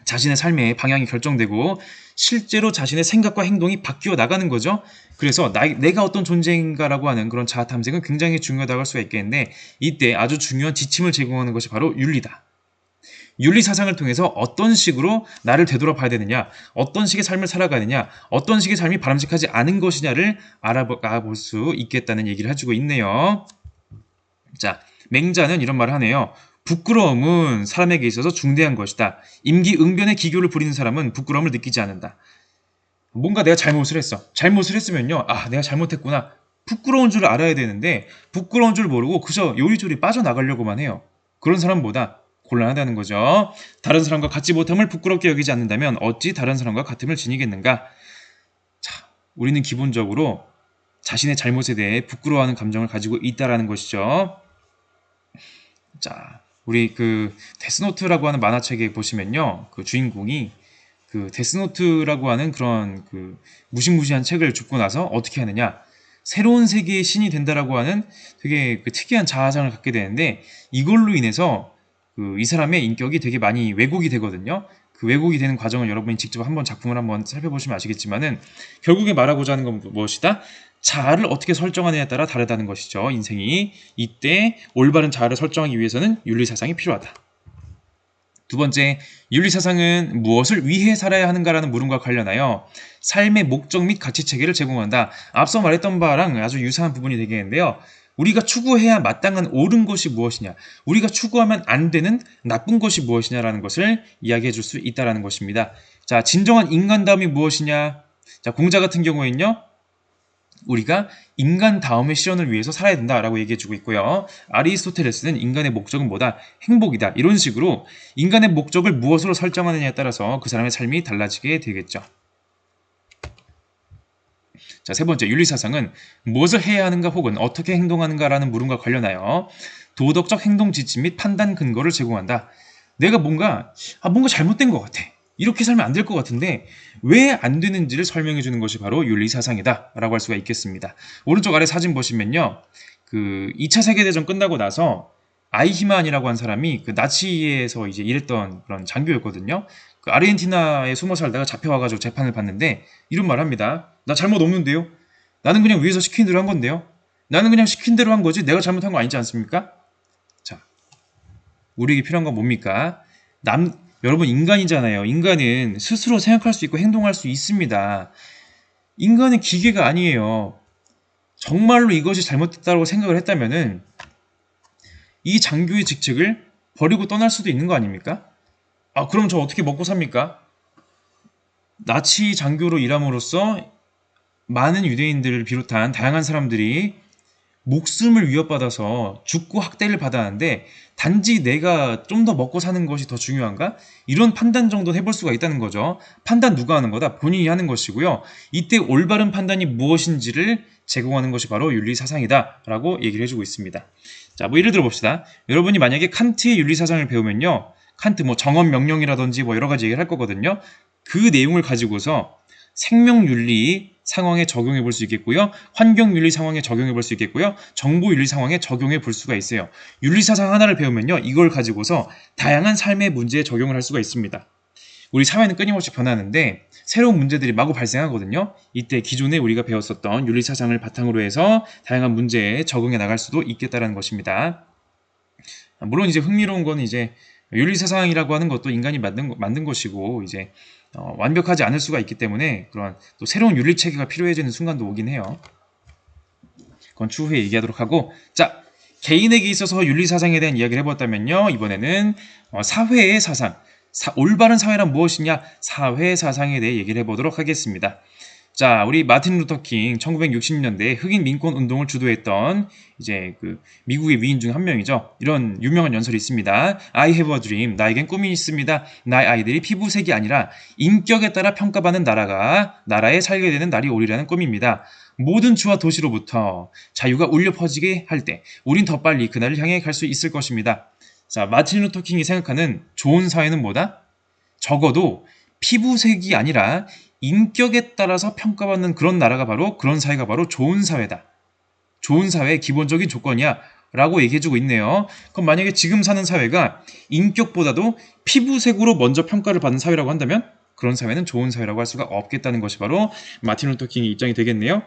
자신의 삶의 방향이 결정되고 실제로 자신의 생각과 행동이 바뀌어 나가는 거죠. 그래서 내가 어떤 존재인가라고 하는 그런 자아 탐색은 굉장히 중요하다고 할 수가 있겠는데, 이때 아주 중요한 지침을 제공하는 것이 바로 윤리다. 윤리 사상을 통해서 어떤 식으로 나를 되돌아봐야 되느냐, 어떤 식의 삶을 살아가느냐, 어떤 식의 삶이 바람직하지 않은 것이냐를 알아가 볼 수 있겠다는 얘기를 해주고 있네요. 자, 맹자는 이런 말을 하네요. 부끄러움은 사람에게 있어서 중대한 것이다. 임기응변의 기교를 부리는 사람은 부끄러움을 느끼지 않는다. 뭔가 내가 잘못을 했어. 잘못을 했으면요, 내가 잘못했구나. 부끄러운 줄 알아야 되는데 부끄러운 줄 모르고 그저 요리조리 빠져나가려고만 해요. 그런 사람보다 곤란하다는 거죠. 다른 사람과 같지 못함을 부끄럽게 여기지 않는다면 어찌 다른 사람과 같음을 지니겠는가? 자, 우리는 기본적으로 자신의 잘못에 대해 부끄러워하는 감정을 가지고 있다라는 것이죠. 자, 우리 그 데스노트라고 하는 만화책에 보시면요, 그 주인공이 그 데스노트라고 하는 그런 그 무시무시한 책을 줍고 나서 어떻게 하느냐? 새로운 세계의 신이 된다라고 하는 되게 그 특이한 자아상을 갖게 되는데, 이걸로 인해서 이 사람의 인격이 되게 많이 왜곡이 되거든요. 그 왜곡이 되는 과정을 여러분이 직접 한번 작품을 한번 살펴보시면 아시겠지만은, 결국에 말하고자 하는 건 무엇이다? 자아를 어떻게 설정하느냐에 따라 다르다는 것이죠. 인생이. 이때 올바른 자아를 설정하기 위해서는 윤리사상이 필요하다. 두 번째, 윤리사상은 무엇을 위해 살아야 하는가라는 물음과 관련하여 삶의 목적 및 가치체계를 제공한다. 앞서 말했던 바랑 아주 유사한 부분이 되겠는데요. 우리가 추구해야 마땅한 옳은 것이 무엇이냐, 우리가 추구하면 안 되는 나쁜 것이 무엇이냐라는 것을 이야기해 줄 수 있다는 것입니다. 자, 진정한 인간다움이 무엇이냐? 자, 공자 같은 경우에는요, 우리가 인간다움의 실현을 위해서 살아야 된다라고 얘기해주고 있고요. 아리스토텔레스는 인간의 목적은 뭐다? 행복이다. 이런 식으로 인간의 목적을 무엇으로 설정하느냐에 따라서 그 사람의 삶이 달라지게 되겠죠. 자, 세 번째, 윤리사상은 무엇을 해야 하는가 혹은 어떻게 행동하는가라는 물음과 관련하여 도덕적 행동 지침 및 판단 근거를 제공한다. 내가 뭔가 잘못된 것 같아. 이렇게 살면 안 될 것 같은데 왜 안 되는지를 설명해 주는 것이 바로 윤리사상이다 라고 할 수가 있겠습니다. 오른쪽 아래 사진 보시면요, 그 2차 세계대전 끝나고 나서 아이히만이라고 한 사람이 그 나치에서 이제 일했던 그런 장교였거든요. 그 아르헨티나에 숨어 살다가 잡혀와가지고 재판을 받는데 이런 말 합니다. 나 잘못 없는데요? 나는 그냥 위에서 시킨 대로 한 건데요? 나는 그냥 시킨 대로 한 거지 내가 잘못한 거 아니지 않습니까? 자, 우리에게 필요한 건 뭡니까? 여러분, 인간이잖아요. 인간은 스스로 생각할 수 있고 행동할 수 있습니다. 인간은 기계가 아니에요. 정말로 이것이 잘못됐다고 생각을 했다면은 이 장교의 직책을 버리고 떠날 수도 있는 거 아닙니까? 그럼 저 어떻게 먹고 삽니까? 나치 장교로 일함으로써 많은 유대인들을 비롯한 다양한 사람들이 목숨을 위협받아서 죽고 학대를 받았는데 단지 내가 좀 더 먹고 사는 것이 더 중요한가? 이런 판단 정도는 해볼 수가 있다는 거죠. 판단 누가 하는 거다? 본인이 하는 것이고요. 이때 올바른 판단이 무엇인지를 제공하는 것이 바로 윤리사상이다 라고 얘기를 해주고 있습니다. 자, 예를 들어 봅시다. 여러분이 만약에 칸트의 윤리사상을 배우면요, 칸트 정언명령이라든지 여러 가지 얘기를 할 거거든요. 그 내용을 가지고서 생명윤리 상황에 적용해 볼 수 있겠고요. 환경윤리 상황에 적용해 볼 수 있겠고요. 정보윤리 상황에 적용해 볼 수가 있어요. 윤리사상 하나를 배우면요, 이걸 가지고서 다양한 삶의 문제에 적용을 할 수가 있습니다. 우리 사회는 끊임없이 변하는데 새로운 문제들이 마구 발생하거든요. 이때 기존에 우리가 배웠었던 윤리사상을 바탕으로 해서 다양한 문제에 적응해 나갈 수도 있겠다는 것입니다. 물론 이제 흥미로운 건 이제 윤리사상이라고 하는 것도 인간이 만든 것이고 이제 완벽하지 않을 수가 있기 때문에 그런 또 새로운 윤리체계가 필요해지는 순간도 오긴 해요. 그건 추후에 얘기하도록 하고, 자, 개인에게 있어서 윤리사상에 대한 이야기를 해봤다면요, 이번에는 사회의 사상, 올바른 사회란 무엇이냐, 사회사상에 대해 얘기를 해보도록 하겠습니다. 자, 우리 마틴 루터 킹 1960년대 흑인 민권 운동을 주도했던 이제 그 미국의 위인 중 한 명이죠. 이런 유명한 연설이 있습니다. I have a dream. 나에겐 꿈이 있습니다. 나의 아이들이 피부색이 아니라 인격에 따라 평가받는 나라에 살게 되는 날이 오리라는 꿈입니다. 모든 주와 도시로부터 자유가 울려 퍼지게 할 때 우린 더 빨리 그날을 향해 갈 수 있을 것입니다. 자, 마틴 루터 킹이 생각하는 좋은 사회는 뭐다? 적어도 피부색이 아니라 인격에 따라서 평가받는 그런 나라가 바로, 그런 사회가 바로 좋은 사회다. 좋은 사회의 기본적인 조건이야 라고 얘기해주고 있네요. 그럼 만약에 지금 사는 사회가 인격보다도 피부색으로 먼저 평가를 받는 사회라고 한다면 그런 사회는 좋은 사회라고 할 수가 없겠다는 것이 바로 마틴 루터 킹의 입장이 되겠네요.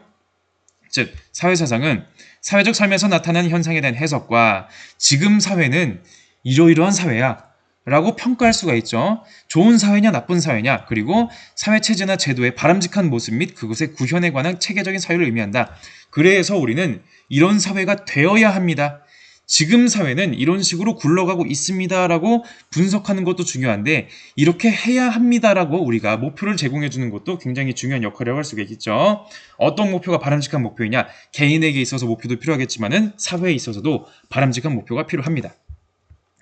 즉, 사회사상은 사회적 삶에서 나타나는 현상에 대한 해석과 지금 사회는 이러이러한 사회야 라고 평가할 수가 있죠. 좋은 사회냐 나쁜 사회냐, 그리고 사회체제나 제도의 바람직한 모습 및 그것의 구현에 관한 체계적인 사유를 의미한다. 그래서 우리는 이런 사회가 되어야 합니다. 지금 사회는 이런 식으로 굴러가고 있습니다 라고 분석하는 것도 중요한데, 이렇게 해야 합니다 라고 우리가 목표를 제공해 주는 것도 굉장히 중요한 역할이라고 할 수가 있겠죠. 어떤 목표가 바람직한 목표이냐, 개인에게 있어서 목표도 필요하겠지만은 사회에 있어서도 바람직한 목표가 필요합니다.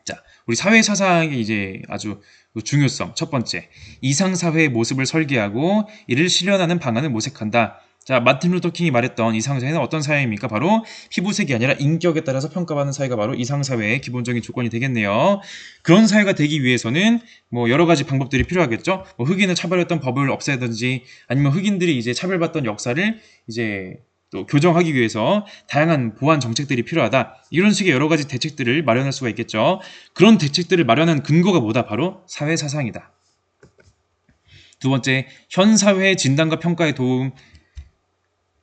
자, 우리 사회사상의 이제 아주 중요성, 첫 번째, 이상사회의 모습을 설계하고 이를 실현하는 방안을 모색한다. 자, 마틴 루터 킹이 말했던 이상사회는 어떤 사회입니까? 바로 피부색이 아니라 인격에 따라서 평가받는 사회가 바로 이상사회의 기본적인 조건이 되겠네요. 그런 사회가 되기 위해서는 뭐 여러 가지 방법들이 필요하겠죠. 뭐 흑인을 차별했던 법을 없애든지, 아니면 흑인들이 이제 차별받던 역사를 이제 또 교정하기 위해서 다양한 보완 정책들이 필요하다. 이런 식의 여러 가지 대책들을 마련할 수가 있겠죠. 그런 대책들을 마련한 근거가 뭐다? 바로 사회사상이다. 두 번째, 현 사회의 진단과 평가에 도움,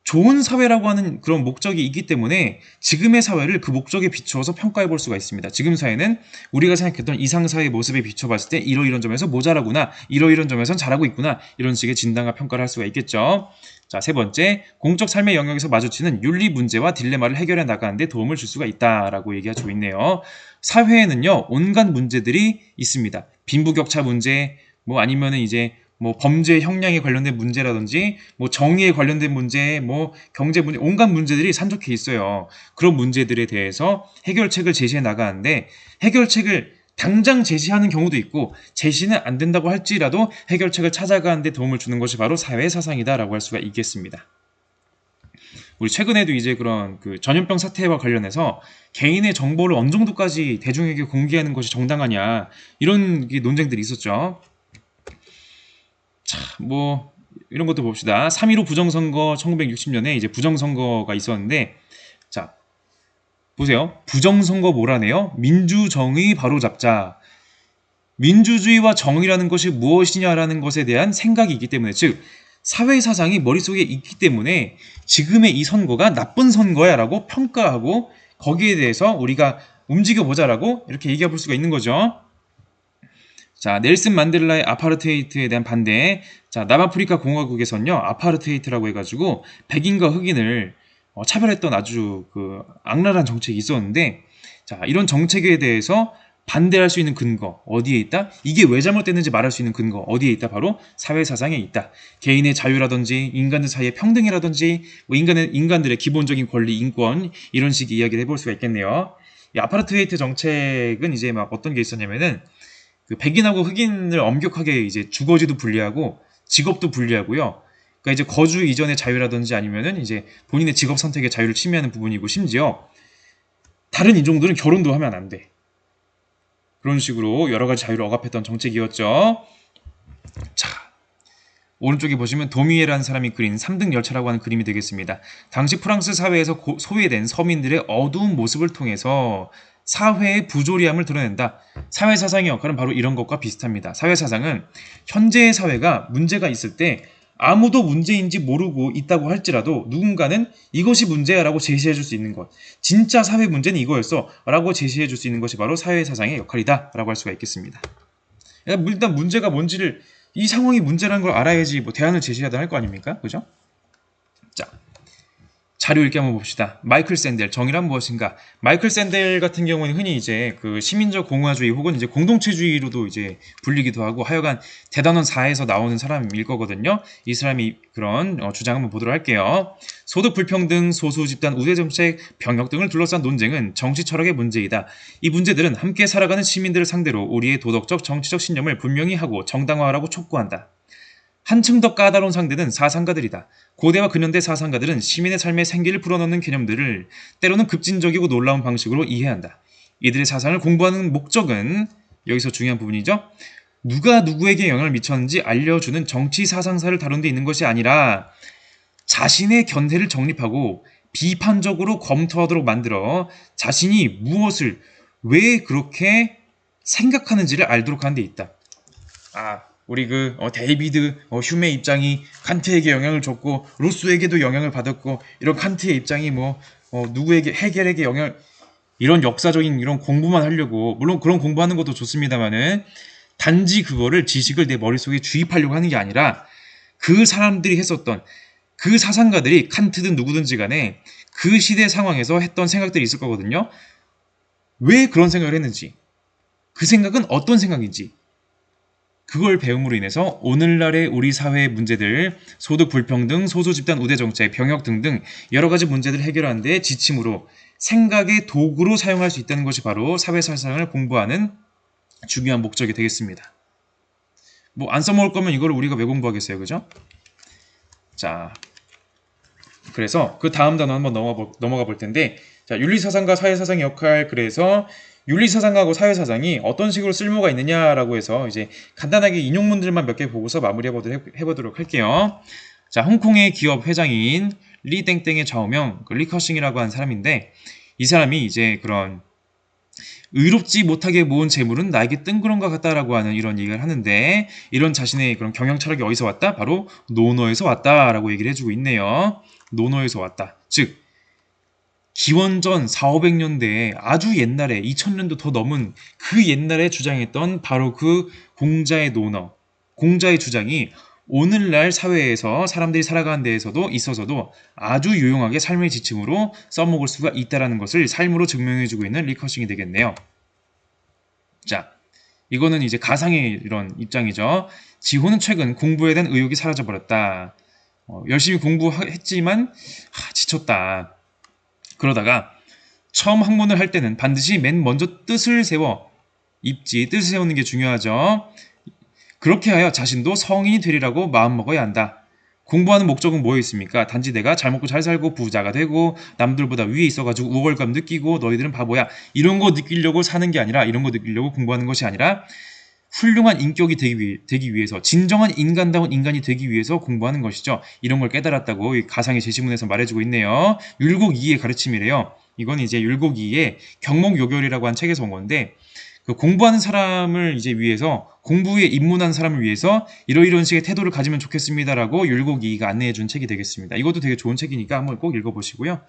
좋은 사회라고 하는 그런 목적이 있기 때문에 지금의 사회를 그 목적에 비추어서 평가해 볼 수가 있습니다. 지금 사회는 우리가 생각했던 이상사회의 모습에 비춰봤을 때 이러이런 점에서 모자라구나, 이러이런 점에선 잘하고 있구나, 이런 식의 진단과 평가를 할 수가 있겠죠. 자, 세 번째, 공적 삶의 영역에서 마주치는 윤리 문제와 딜레마를 해결해 나가는 데 도움을 줄 수가 있다라고 얘기하고 있네요. 사회에는요, 온갖 문제들이 있습니다. 빈부격차 문제, 뭐 아니면은 이제 뭐 범죄 형량에 관련된 문제라든지, 뭐 정의에 관련된 문제, 뭐 경제 문제, 온갖 문제들이 산적해 있어요. 그런 문제들에 대해서 해결책을 제시해 나가는데, 해결책을 당장 제시하는 경우도 있고 제시는 안 된다고 할지라도 해결책을 찾아가는 데 도움을 주는 것이 바로 사회사상이다라고 할 수가 있겠습니다. 우리 최근에도 이제 그런 그 전염병 사태와 관련해서 개인의 정보를 어느 정도까지 대중에게 공개하는 것이 정당하냐, 이런 논쟁들이 있었죠. 자, 뭐 이런 것도 봅시다. 3.15 부정선거, 1960년에 이제 부정선거가 있었는데, 자, 보세요. 부정선거 뭐라네요? 민주정의 바로잡자. 민주주의와 정의라는 것이 무엇이냐라는 것에 대한 생각이 있기 때문에, 즉 사회사상이 머릿속에 있기 때문에 지금의 이 선거가 나쁜 선거야 라고 평가하고 거기에 대해서 우리가 움직여보자라고 이렇게 얘기해 볼 수가 있는 거죠. 자, 넬슨 만델라의 아파르테이트에 대한 반대. 자, 남아프리카 공화국에서는요, 아파르테이트라고 해가지고 백인과 흑인을 차별했던 아주 그 악랄한 정책이 있었는데, 자, 이런 정책에 대해서 반대할 수 있는 근거 어디에 있다? 이게 왜 잘못됐는지 말할 수 있는 근거 어디에 있다? 바로 사회사상에 있다. 개인의 자유라든지 인간들 사이의 평등이라든지 뭐 인간들의 기본적인 권리, 인권, 이런 식의 이야기를 해볼 수가 있겠네요. 이 아파르테이트 정책은 이제 막 어떤 게 있었냐면은 그 백인하고 흑인을 엄격하게 이제 주거지도 분리하고 직업도 분리하고요. 그러니까 이제 거주 이전의 자유라든지 아니면은 이제 본인의 직업 선택의 자유를 침해하는 부분이고, 심지어 다른 인종들은 결혼도 하면 안 돼. 그런 식으로 여러 가지 자유를 억압했던 정책이었죠. 자, 오른쪽에 보시면 도미에라는 사람이 그린 3등 열차라고 하는 그림이 되겠습니다. 당시 프랑스 사회에서 소외된 서민들의 어두운 모습을 통해서 사회의 부조리함을 드러낸다. 사회사상의 역할은 바로 이런 것과 비슷합니다. 사회사상은 현재의 사회가 문제가 있을 때 아무도 문제인지 모르고 있다고 할지라도 누군가는 이것이 문제야라고 제시해 줄 수 있는 것. 진짜 사회 문제는 이거였어 라고 제시해 줄 수 있는 것이 바로 사회사상의 역할이다 라고 할 수가 있겠습니다. 일단 문제가 뭔지를 이 상황이 문제라는 걸 알아야지 뭐 대안을 제시하다 할 거 아닙니까? 그죠? 자, 자료 읽기 한번 봅시다. 마이클 샌델, 정의란 무엇인가? 마이클 샌델 같은 경우는 흔히 이제 그 시민적 공화주의 혹은 이제 공동체주의로도 이제 불리기도 하고 하여간 대단원 4에서 나오는 사람일 거거든요. 이 사람이 그런 주장 한번 보도록 할게요. 소득 불평등, 소수 집단 우대 정책, 병역 등을 둘러싼 논쟁은 정치 철학의 문제이다. 이 문제들은 함께 살아가는 시민들을 상대로 우리의 도덕적, 정치적 신념을 분명히 하고 정당화하라고 촉구한다. 한층 더 까다로운 상대는 사상가들이다. 고대와 근현대 사상가들은 시민의 삶에 생기를 불어넣는 개념들을 때로는 급진적이고 놀라운 방식으로 이해한다. 이들의 사상을 공부하는 목적은 여기서 중요한 부분이죠. 누가 누구에게 영향을 미쳤는지 알려주는 정치 사상사를 다룬 데 있는 것이 아니라 자신의 견해를 정립하고 비판적으로 검토하도록 만들어 자신이 무엇을 왜 그렇게 생각하는지를 알도록 하는 데 있다. 우리 데이비드 휴메의 입장이 칸트에게 영향을 줬고 루소에게도 영향을 받았고 이런 칸트의 입장이 누구에게 헤겔에게 이런 역사적인 이런 공부만 하려고 물론 그런 공부하는 것도 좋습니다만은 단지 그거를 지식을 내 머릿속에 주입하려고 하는 게 아니라 그 사람들이 했었던 그 사상가들이 칸트든 누구든지 간에 그 시대 상황에서 했던 생각들이 있을 거거든요. 왜 그런 생각을 했는지 그 생각은 어떤 생각인지 그걸 배움으로 인해서 오늘날의 우리 사회의 문제들, 소득 불평등, 소수 집단 우대 정책, 병역 등등 여러 가지 문제들을 해결하는 데 지침으로 생각의 도구로 사용할 수 있다는 것이 바로 사회사상을 공부하는 중요한 목적이 되겠습니다. 안 써먹을 거면 이걸 우리가 왜 공부하겠어요, 그죠? 자, 그래서 그 다음 단어 한번 넘어가 볼 텐데, 자, 윤리사상과 사회사상의 역할, 그래서 윤리사상하고 사회사상이 어떤 식으로 쓸모가 있느냐라고 해서 이제 간단하게 인용문들만 몇 개 보고서 마무리해보도록 할게요. 자, 홍콩의 기업 회장인 리 땡땡의 좌우명, 리커싱이라고 하는 사람인데 이 사람이 이제 그런 의롭지 못하게 모은 재물은 나에게 뜬구름 과 같다라고 하는 이런 얘기를 하는데 이런 자신의 그런 경영 철학이 어디서 왔다? 바로 노노에서 왔다라고 얘기를 해주고 있네요. 노노에서 왔다. 즉 기원전 4,500년대에 아주 옛날에 2000년도 더 넘은 그 옛날에 주장했던 바로 그 공자의 논어, 공자의 주장이 오늘날 사회에서 사람들이 살아가는 데에서도 있어서도 아주 유용하게 삶의 지침으로 써먹을 수가 있다는 것을 삶으로 증명해주고 있는 리커싱이 되겠네요. 자, 이거는 이제 가상의 이런 입장이죠. 지호는 최근 공부에 대한 의욕이 사라져버렸다. 열심히 공부했지만 지쳤다. 그러다가 처음 학문을 할 때는 반드시 맨 먼저 뜻을 세워 뜻을 세우는 게 중요하죠. 그렇게 하여 자신도 성인이 되리라고 마음먹어야 한다. 공부하는 목적은 뭐에 있습니까? 단지 내가 잘 먹고 잘 살고 부자가 되고 남들보다 위에 있어가지고 우월감 느끼고 너희들은 바보야 이런 거 느끼려고 사는 게 아니라 이런 거 느끼려고 공부하는 것이 아니라 훌륭한 인격이 되기 위해서 진정한 인간다운 인간이 되기 위해서 공부하는 것이죠. 이런 걸 깨달았다고 이 가상의 제시문에서 말해주고 있네요. 율곡이의 가르침이래요. 이건 이제 율곡이의 경목요결이라고 한 책에서 온 건데 그 공부하는 사람을 이제 위해서 공부에 입문한 사람을 위해서 이런 식의 태도를 가지면 좋겠습니다라고 율곡이가 안내해준 책이 되겠습니다. 이것도 되게 좋은 책이니까 한번 꼭 읽어보시고요.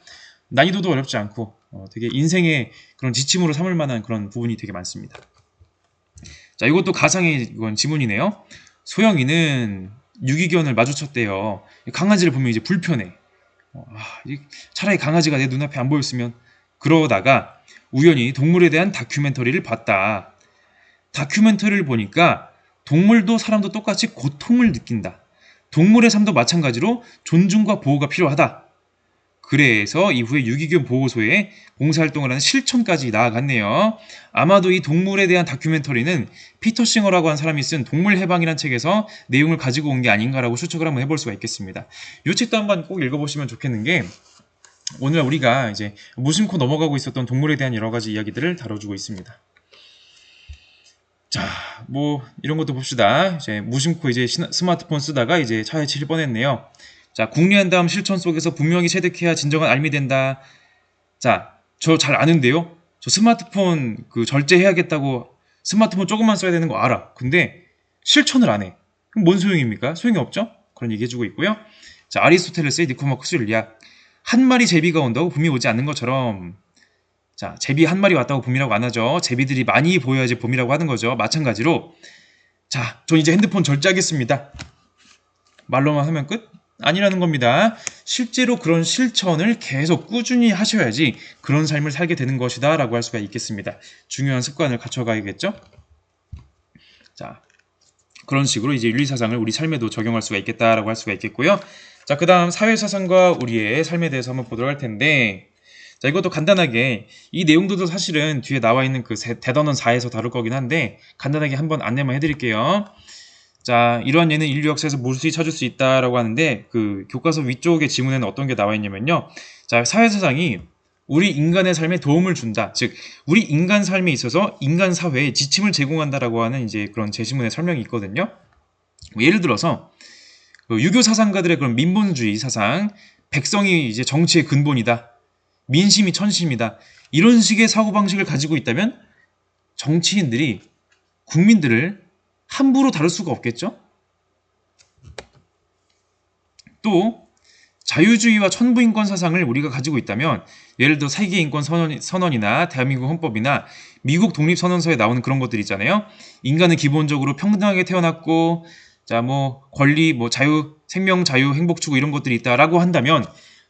난이도도 어렵지 않고 되게 인생의 그런 지침으로 삼을 만한 그런 부분이 되게 많습니다. 자, 이것도 가상의 지문이네요. 소영이는 유기견을 마주쳤대요. 강아지를 보면 이제 불편해. 차라리 강아지가 내 눈앞에 안 보였으면. 그러다가 우연히 동물에 대한 다큐멘터리를 봤다. 다큐멘터리를 보니까 동물도 사람도 똑같이 고통을 느낀다. 동물의 삶도 마찬가지로 존중과 보호가 필요하다. 그래서 이후에 유기견 보호소에 봉사활동을 하는 실천까지 나아갔네요. 아마도 이 동물에 대한 다큐멘터리는 피터 싱어라고 하는 사람이 쓴 동물 해방이라는 책에서 내용을 가지고 온 게 아닌가라고 추측을 한번 해볼 수가 있겠습니다. 이 책도 한번 꼭 읽어보시면 좋겠는 게 오늘 우리가 이제 무심코 넘어가고 있었던 동물에 대한 여러 가지 이야기들을 다뤄주고 있습니다. 자, 이런 것도 봅시다. 이제 무심코 이제 스마트폰 쓰다가 이제 차에 치일 뻔했네요. 자, 궁리한 다음 실천 속에서 분명히 체득해야 진정한 알미 된다. 자, 저 잘 아는데요. 저 스마트폰 절제해야겠다고 스마트폰 조금만 써야 되는 거 알아. 근데 실천을 안 해. 그럼 뭔 소용입니까? 소용이 없죠? 그런 얘기 해주고 있고요. 자, 아리스토텔레스의 니코마코스 율리학. 한 마리 제비가 온다고 봄이 오지 않는 것처럼, 자, 제비 한 마리 왔다고 봄이라고 안 하죠. 제비들이 많이 보여야지 봄이라고 하는 거죠. 마찬가지로, 자, 전 이제 핸드폰 절제하겠습니다. 말로만 하면 끝? 아니라는 겁니다. 실제로 그런 실천을 계속 꾸준히 하셔야지 그런 삶을 살게 되는 것이다 라고 할 수가 있겠습니다. 중요한 습관을 갖춰가야겠죠? 자, 그런 식으로 이제 윤리사상을 우리 삶에도 적용할 수가 있겠다라고 할 수가 있겠고요. 자, 그 다음 사회사상과 우리의 삶에 대해서 한번 보도록 할 텐데, 자, 이것도 간단하게, 이 내용들도 사실은 뒤에 나와 있는 그 대단원 4에서 다룰 거긴 한데, 간단하게 한번 안내만 해드릴게요. 자, 이러한 예는 인류 역사에서 무수히 찾을 수 있다라고 하는데, 그 교과서 위쪽의 지문에는 어떤 게 나와 있냐면요. 자, 사회사상이 우리 인간의 삶에 도움을 준다. 즉, 우리 인간 삶에 있어서 인간 사회에 지침을 제공한다라고 하는 이제 그런 제시문의 설명이 있거든요. 예를 들어서, 유교 사상가들의 그런 민본주의 사상, 백성이 이제 정치의 근본이다. 민심이 천심이다. 이런 식의 사고방식을 가지고 있다면 정치인들이 국민들을 함부로 다룰 수가 없겠죠? 또 자유주의와 천부인권 사상을 우리가 가지고 있다면 예를 들어 세계인권 선언이나 대한민국 헌법이나 미국 독립선언서에 나오는 그런 것들 있잖아요. 인간은 기본적으로 평등하게 태어났고 자, 뭐 권리, 뭐 자유, 생명, 자유, 행복 추구 이런 것들이 있다라고 한다면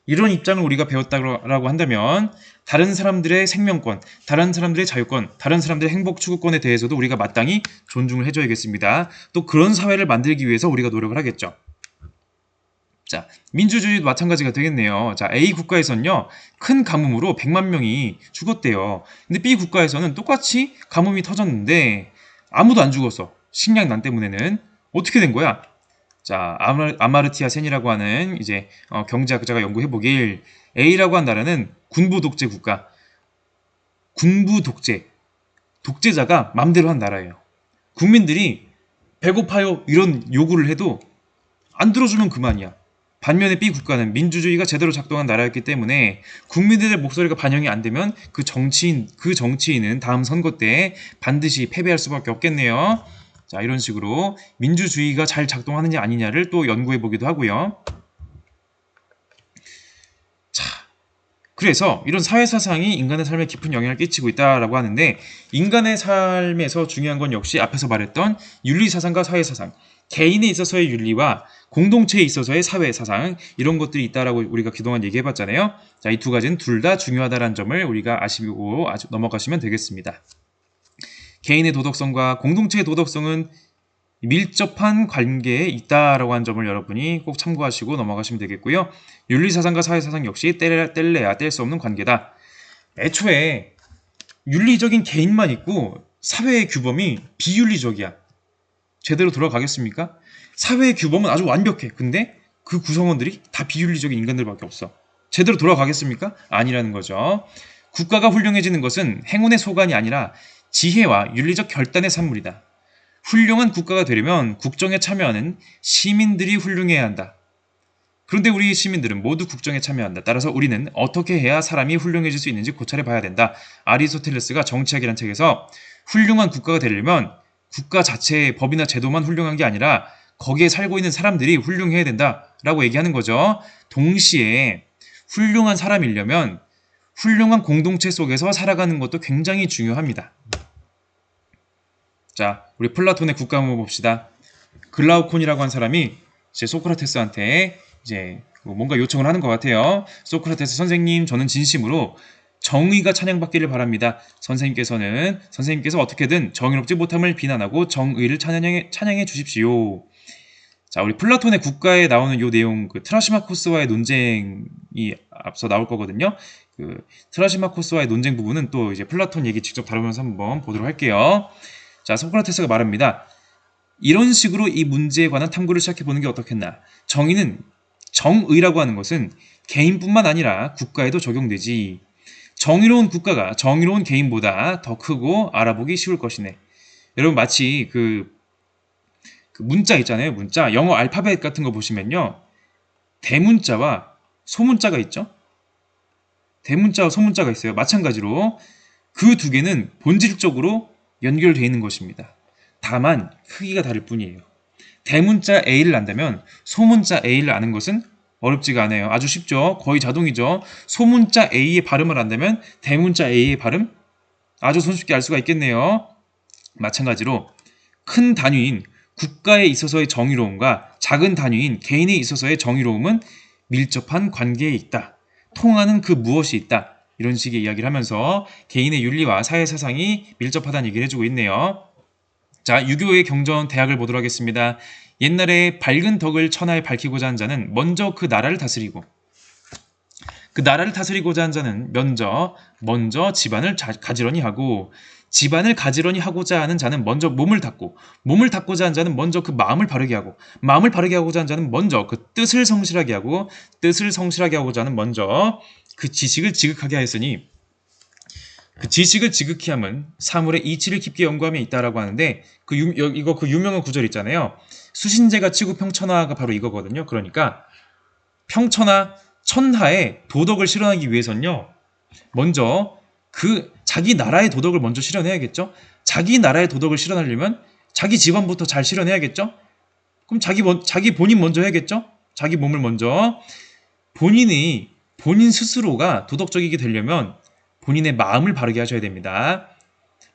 이런 입장을 우리가 배웠다라고 한다면 다른 사람들의 생명권, 다른 사람들의 자유권, 다른 사람들의 행복 추구권에 대해서도 우리가 마땅히 존중을 해줘야겠습니다. 또 그런 사회를 만들기 위해서 우리가 노력을 하겠죠. 자, 민주주의도 마찬가지가 되겠네요. 자, A 국가에서는요, 큰 가뭄으로 100만 명이 죽었대요. 근데 B 국가에서는 똑같이 가뭄이 터졌는데 아무도 안 죽었어. 식량난 때문에는. 어떻게 된 거야? 자, 아마르티아 센이라고 하는 이제 경제학자가 연구해보길 A라고 한 나라는 군부 독재 국가, 군부 독재, 독재자가 맘대로 한 나라예요. 국민들이 배고파요 이런 요구를 해도 안 들어주면 그만이야. 반면에 B 국가는 민주주의가 제대로 작동한 나라였기 때문에 국민들의 목소리가 반영이 안 되면 그 정치인은 다음 선거 때 반드시 패배할 수밖에 없겠네요. 자, 이런 식으로 민주주의가 잘 작동하느냐 아니냐를 또 연구해 보기도 하고요. 자, 그래서 이런 사회사상이 인간의 삶에 깊은 영향을 끼치고 있다라고 하는데 인간의 삶에서 중요한 건 역시 앞에서 말했던 윤리사상과 사회사상, 개인에 있어서의 윤리와 공동체에 있어서의 사회사상 이런 것들이 있다라고 우리가 그동안 얘기해봤잖아요. 자, 이 두 가지는 둘 다 중요하다는 점을 우리가 아시고 넘어가시면 되겠습니다. 개인의 도덕성과 공동체의 도덕성은 밀접한 관계에 있다라고 하는 점을 여러분이 꼭 참고하시고 넘어가시면 되겠고요. 윤리사상과 사회사상 역시 뗄래야 뗄 수 없는 관계다. 애초에 윤리적인 개인만 있고 사회의 규범이 비윤리적이야. 제대로 돌아가겠습니까? 사회의 규범은 아주 완벽해. 근데 그 구성원들이 다 비윤리적인 인간들밖에 없어. 제대로 돌아가겠습니까? 아니라는 거죠. 국가가 훌륭해지는 것은 행운의 소관이 아니라 지혜와 윤리적 결단의 산물이다. 훌륭한 국가가 되려면 국정에 참여하는 시민들이 훌륭해야 한다. 그런데 우리 시민들은 모두 국정에 참여한다. 따라서 우리는 어떻게 해야 사람이 훌륭해질 수 있는지 고찰해 봐야 된다. 아리스토텔레스가 정치학이라는 책에서 훌륭한 국가가 되려면 국가 자체의 법이나 제도만 훌륭한 게 아니라 거기에 살고 있는 사람들이 훌륭해야 된다라고 얘기하는 거죠. 동시에 훌륭한 사람이려면 훌륭한 공동체 속에서 살아가는 것도 굉장히 중요합니다. 자, 우리 플라톤의 국가 한번 봅시다. 글라우콘이라고 한 사람이 이제 소크라테스한테 이제 뭔가 요청을 하는 것 같아요. 소크라테스 선생님, 저는 진심으로 정의가 찬양받기를 바랍니다. 선생님께서 어떻게든 정의롭지 못함을 비난하고 정의를 찬양해 주십시오. 자, 우리 플라톤의 국가에 나오는 요 내용, 그 트라시마코스와의 논쟁이 앞서 나올 거거든요. 그 트라시마코스와의 논쟁 부분은 또 이제 플라톤 얘기 직접 다루면서 한번 보도록 할게요. 자, 소크라테스가 말합니다. 이런 식으로 이 문제에 관한 탐구를 시작해보는 게 어떻겠나. 정의라고 하는 것은 개인뿐만 아니라 국가에도 적용되지. 정의로운 국가가 정의로운 개인보다 더 크고 알아보기 쉬울 것이네. 여러분 마치 그 문자 있잖아요. 문자. 영어 알파벳 같은 거 보시면요. 대문자와 소문자가 있죠. 대문자와 소문자가 있어요. 마찬가지로 그 두 개는 본질적으로 연결되어 있는 것입니다. 다만 크기가 다를 뿐이에요. 대문자 A를 안다면 소문자 A를 아는 것은 어렵지가 않아요. 아주 쉽죠. 거의 자동이죠. 소문자 A의 발음을 안다면 대문자 A의 발음 아주 손쉽게 알 수가 있겠네요. 마찬가지로 큰 단위인 국가에 있어서의 정의로움과 작은 단위인 개인에 있어서의 정의로움은 밀접한 관계에 있다. 통하는 그 무엇이 있다. 이런 식의 이야기를 하면서 개인의 윤리와 사회사상이 밀접하다는 얘기를 해주고 있네요. 자, 유교의 경전 대학을 보도록 하겠습니다. 옛날에 밝은 덕을 천하에 밝히고자 한 자는 먼저 그 나라를 다스리고 그 나라를 다스리고자 한 자는 먼저 집안을 가지런히 하고 집안을 가지런히 하고자 하는 자는 먼저 몸을 닦고 몸을 닦고자 하는 자는 먼저 그 마음을 바르게 하고 마음을 바르게 하고자 하는 자는 먼저 그 뜻을 성실하게 하고 뜻을 성실하게 하고자 하는 먼저 그 지식을 지극하게 하였으니 그 지식을 지극히 함은 사물의 이치를 깊게 연구함에 있다라고 하는데 그 유명한 구절 있잖아요. 수신제가 치고 평천하가 바로 이거거든요. 그러니까 평천하 천하에 도덕을 실현하기 위해선요. 먼저 그 자기 나라의 도덕을 먼저 실현해야겠죠. 자기 나라의 도덕을 실현하려면 자기 집안부터 잘 실현해야겠죠. 그럼 자기 본인 먼저 해야겠죠. 자기 몸을 먼저 본인 스스로가 도덕적이게 되려면 본인의 마음을 바르게 하셔야 됩니다.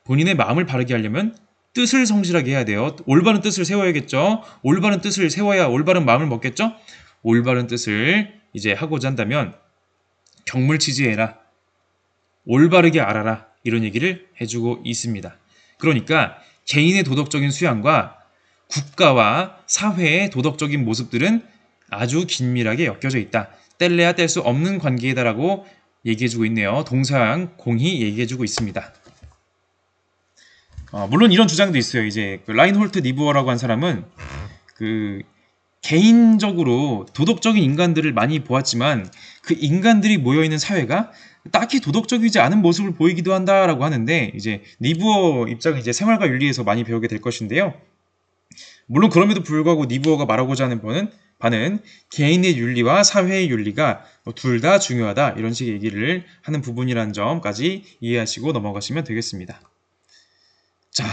본인의 마음을 바르게 하려면 뜻을 성실하게 해야 돼요. 올바른 뜻을 세워야겠죠. 올바른 뜻을 세워야 올바른 마음을 먹겠죠. 올바른 뜻을 이제 하고자 한다면 경물치지해라. 올바르게 알아라. 이런 얘기를 해주고 있습니다. 그러니까 개인의 도덕적인 수양과 국가와 사회의 도덕적인 모습들은 아주 긴밀하게 엮여져 있다. 뗄래야 뗄 수 없는 관계이다라고 얘기해주고 있네요. 동서양 공히 얘기해주고 있습니다. 물론 이런 주장도 있어요. 이제 그 라인홀트 니부어라고 한 사람은 그 개인적으로 도덕적인 인간들을 많이 보았지만 그 인간들이 모여있는 사회가 딱히 도덕적이지 않은 모습을 보이기도 한다라고 하는데 이제 니부어 입장은 이제 생활과 윤리에서 많이 배우게 될 것인데요. 물론 그럼에도 불구하고 니부어가 말하고자 하는 바는 개인의 윤리와 사회의 윤리가 둘 다 중요하다 이런 식의 얘기를 하는 부분이라는 점까지 이해하시고 넘어가시면 되겠습니다. 자,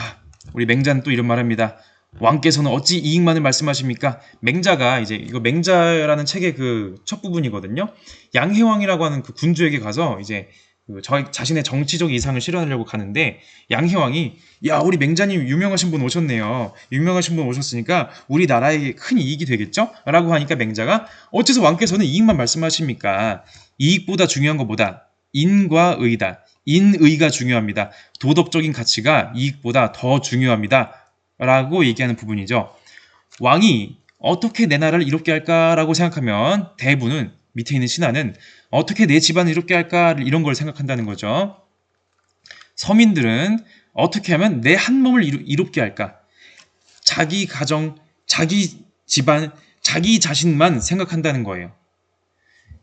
우리 맹자는 또 이런 말합니다. 왕께서는 어찌 이익만을 말씀하십니까? 맹자가 이제 이거 맹자라는 책의 그 첫 부분이거든요. 양해왕이라고 하는 그 군주에게 가서 이제 그 자신의 정치적 이상을 실현하려고 가는데 양해왕이 야 우리 맹자님 유명하신 분 오셨네요. 유명하신 분 오셨으니까 우리 나라에게 큰 이익이 되겠죠? 라고 하니까 맹자가 어째서 왕께서는 이익만 말씀하십니까? 이익보다 중요한 것보다 인과 의다. 인의가 중요합니다. 도덕적인 가치가 이익보다 더 중요합니다. 라고 얘기하는 부분이죠. 왕이 어떻게 내 나라를 이롭게 할까라고 생각하면 대부는 밑에 있는 신하는 어떻게 내 집안을 이롭게 할까 이런 걸 생각한다는 거죠. 서민들은 어떻게 하면 내 한 몸을 이롭게 할까? 자기 가정, 자기 집안, 자기 자신만 생각한다는 거예요.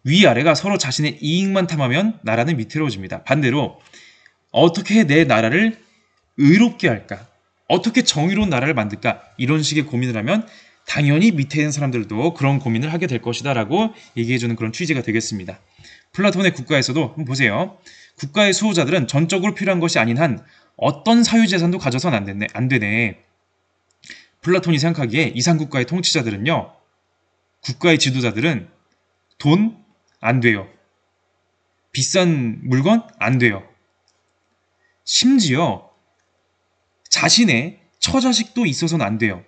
위아래가 서로 자신의 이익만 탐하면 나라는 위태로워집니다. 반대로 어떻게 내 나라를 의롭게 할까? 어떻게 정의로운 나라를 만들까? 이런 식의 고민을 하면 당연히 밑에 있는 사람들도 그런 고민을 하게 될 것이다 라고 얘기해주는 그런 취지가 되겠습니다. 플라톤의 국가에서도 한번 보세요. 국가의 수호자들은 전적으로 필요한 것이 아닌 한 어떤 사유재산도 가져서는 안 되네. 플라톤이 생각하기에 이상국가의 통치자들은요. 국가의 지도자들은 돈? 안 돼요. 비싼 물건? 안 돼요. 심지어 자신의 처자식도 있어서는 안 돼요.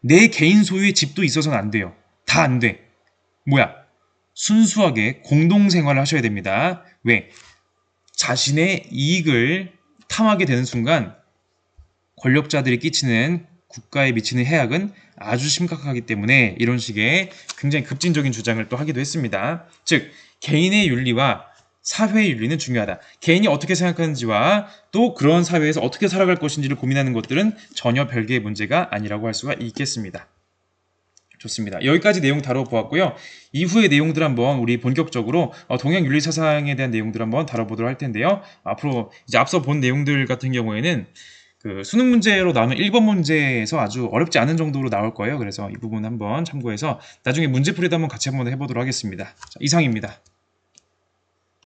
내 개인 소유의 집도 있어서는 안 돼요. 다 안 돼. 뭐야? 순수하게 공동생활을 하셔야 됩니다. 왜? 자신의 이익을 탐하게 되는 순간 권력자들이 끼치는 국가에 미치는 해악은 아주 심각하기 때문에 이런 식의 굉장히 급진적인 주장을 또 하기도 했습니다. 즉, 개인의 윤리와 사회의 윤리는 중요하다. 개인이 어떻게 생각하는지와 또 그런 사회에서 어떻게 살아갈 것인지를 고민하는 것들은 전혀 별개의 문제가 아니라고 할 수가 있겠습니다. 좋습니다. 여기까지 내용 다뤄보았고요. 이후의 내용들 한번 우리 본격적으로 동양 윤리 사상에 대한 내용들 한번 다뤄보도록 할 텐데요. 앞으로 이제 앞서 본 내용들 같은 경우에는 그 수능 문제로 나오는 1번 문제에서 아주 어렵지 않은 정도로 나올 거예요. 그래서 이 부분 한번 참고해서 나중에 문제풀이도 한번 같이 한번 해보도록 하겠습니다. 자, 이상입니다.